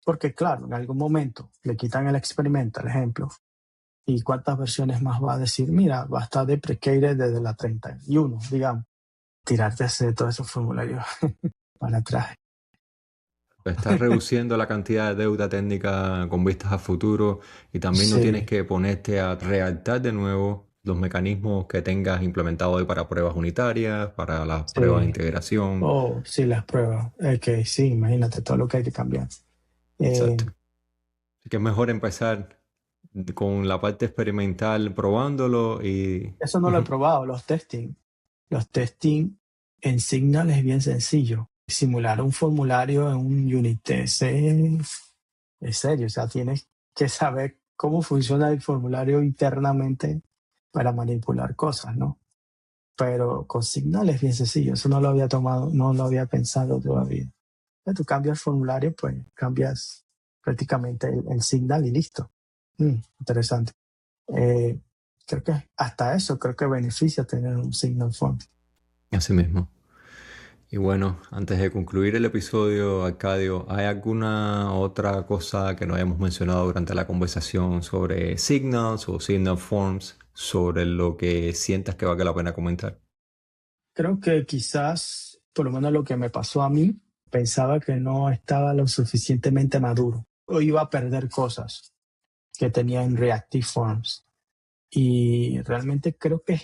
Porque claro, en algún momento le quitan el experimental, ejemplo, y cuántas versiones más va a decir, mira, va a estar deprecated desde la 31, digamos, tirarte a hacer todos esos formularios para atrás. Estás reduciendo la cantidad de deuda técnica con vistas a futuro y también no tienes Sí, que ponerte a redactar de nuevo los mecanismos que tengas implementados hoy para pruebas unitarias, para las pruebas de sí. integración. Oh, sí, las pruebas. Es que sí, imagínate todo lo que hay que cambiar. Eh, Exacto. Así que es mejor empezar con la parte experimental probándolo y... Eso no lo he Ujú. probado, los testing. Los testing en Signal es bien sencillo. Simular un formulario en un unit test es serio. O sea, tienes que saber cómo funciona el formulario internamente para manipular cosas, ¿no? pero con Signal es bien sencillo. Eso no lo había tomado, no lo había pensado todavía. Tú cambias el formulario, pues cambias prácticamente el Signal y listo. Interesante. Creo que hasta eso creo que beneficia tener un Signal Phone. Así mismo. Y bueno, antes de concluir el episodio, Arcadio, ¿hay alguna otra cosa que no hayamos mencionado durante la conversación sobre Signals o Signal Forms, sobre lo que sientas que vale la pena comentar? Creo que quizás, por lo menos lo que me pasó a mí, pensaba que no estaba lo suficientemente maduro o iba a perder cosas que tenía en Reactive Forms. Y realmente creo que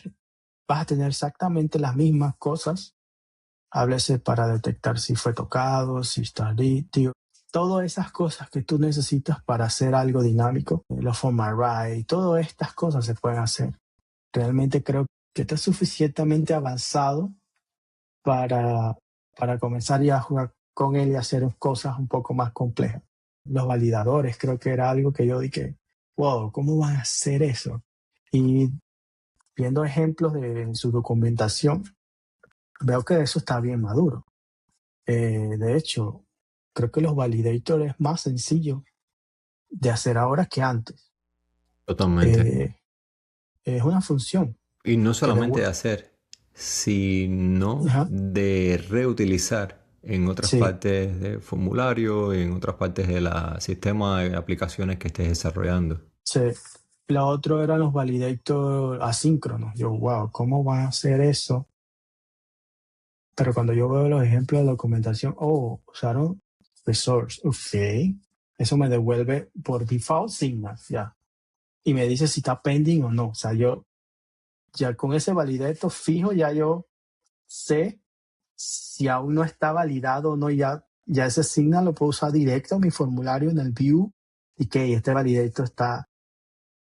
vas a tener exactamente las mismas cosas. Háblese para detectar si fue tocado, si está litio, todas esas cosas que tú necesitas para hacer algo dinámico, los form array, todas estas cosas se pueden hacer. Realmente creo que está suficientemente avanzado para comenzar ya a jugar con él y hacer cosas un poco más complejas. Los validadores creo que era algo que yo dije, wow, ¿cómo van a hacer eso? Y viendo ejemplos de su documentación, veo que eso está bien maduro. De hecho, creo que los validators es más sencillo de hacer ahora que antes. Totalmente. Es una función Y no que solamente de hacer, sino Ajá, de reutilizar en otras sí, partes del formulario, en otras partes del sistema de aplicaciones que estés desarrollando. sí. Lo otro eran los validators asíncronos. Yo, wow, ¿cómo van a hacer eso? Pero cuando yo veo los ejemplos de documentación, usaron resource, ok. Eso me devuelve por default Signal, ya. Y me dice si está pending o no. O sea, yo ya con ese validator fijo, ya yo sé si aún no está validado o no. Ya ese Signal lo puedo usar directo en mi formulario en el view y que este validator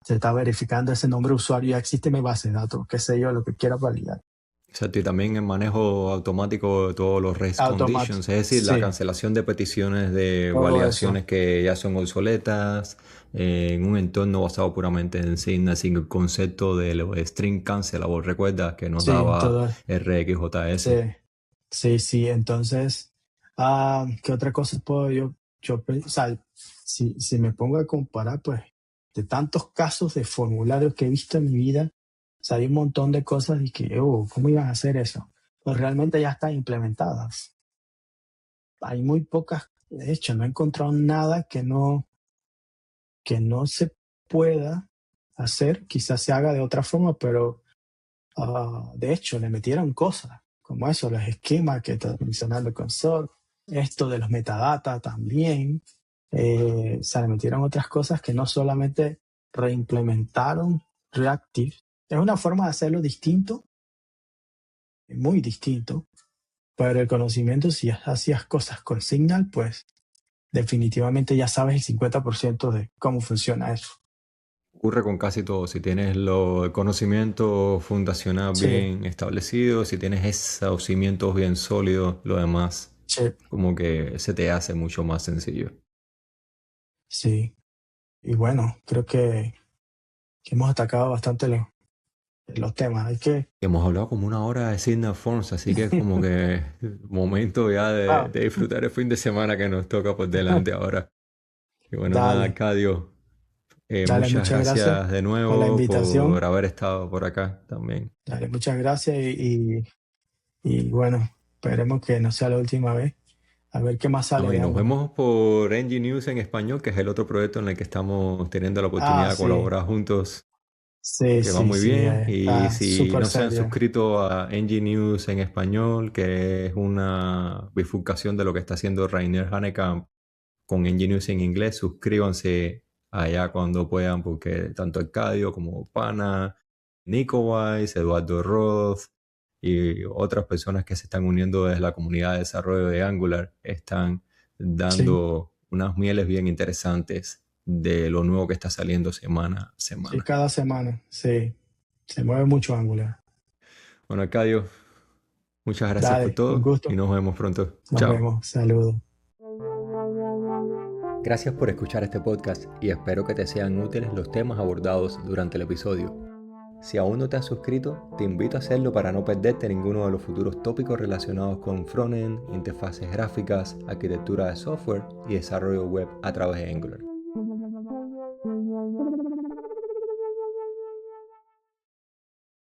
se está verificando ese nombre de usuario, ya existe mi base de datos, qué sé yo, lo que quiera validar. Exacto, y también el manejo automático de todos los race Automático, conditions, es decir, la sí, cancelación de peticiones de todo eso. validaciones que ya son obsoletas, en un entorno basado puramente en Signal, sin el concepto de los string cancelable. ¿Recuerdas que nos Sí, daba todo. Sí, RxJS? sí. Entonces, ¿qué otra cosa puedo o sea, si me pongo a comparar, pues, de tantos casos de formularios que he visto en mi vida, o sea, hay un montón de cosas y que, ¿cómo iban a hacer eso? Pues realmente ya están implementadas. Hay muy pocas, de hecho, no he encontrado nada que no se pueda hacer, quizás se haga de otra forma, pero de hecho le metieron cosas como eso, los esquemas que estás mencionando con SOR, esto de los metadata también, o sea, le metieron otras cosas que no solamente reimplementaron Reactive, es una forma de hacerlo distinto, muy distinto, pero el conocimiento, si hacías cosas con Signal, pues definitivamente ya sabes el 50% de cómo funciona eso. Ocurre con casi todo. Si tienes el conocimiento fundacional Sí, bien establecido, si tienes esos cimientos bien sólidos, lo demás sí, como que se te hace mucho más sencillo. sí. Y bueno, creo que hemos atacado bastante los temas. Hay que... Hemos hablado como una hora de Signal Forms, así que es como que momento ya Ah, de disfrutar el fin de semana que nos toca por delante ahora. Y bueno, nada, dale, Arcadio, dale, muchas muchas gracias gracias de por la nuevo por invitación. haber estado por acá también. Dale, muchas gracias y bueno, esperemos que no sea la última vez. A ver qué más sale No, y de nos Angular. vemos por NG News en español, que es el otro proyecto en el que estamos teniendo la oportunidad de Sí, colaborar juntos, sí, que va sí, muy sí, bien. Y está si súper no se han serio. suscrito a NG News en español, que es una bifurcación de lo que está haciendo Rainer Hanekamp con NG News en inglés, suscríbanse allá cuando puedan, porque tanto Arcadio como Pana, Nico Weiss, Eduardo Roth y otras personas que se están uniendo desde la comunidad de desarrollo de Angular están Sí, dando unas mieles bien interesantes de lo nuevo que está saliendo semana a sí, semana. cada semana, sí. Se mueve mucho Angular. Bueno, Arcadio, muchas gracias por Dale, un todo y gusto. nos vemos pronto. Nos Chao. vemos. Saludos. Gracias por escuchar este podcast y espero que te sean útiles los temas abordados durante el episodio. Si aún no te has suscrito, te invito a hacerlo para no perderte ninguno de los futuros tópicos relacionados con frontend, interfaces gráficas, arquitectura de software y desarrollo web a través de Angular.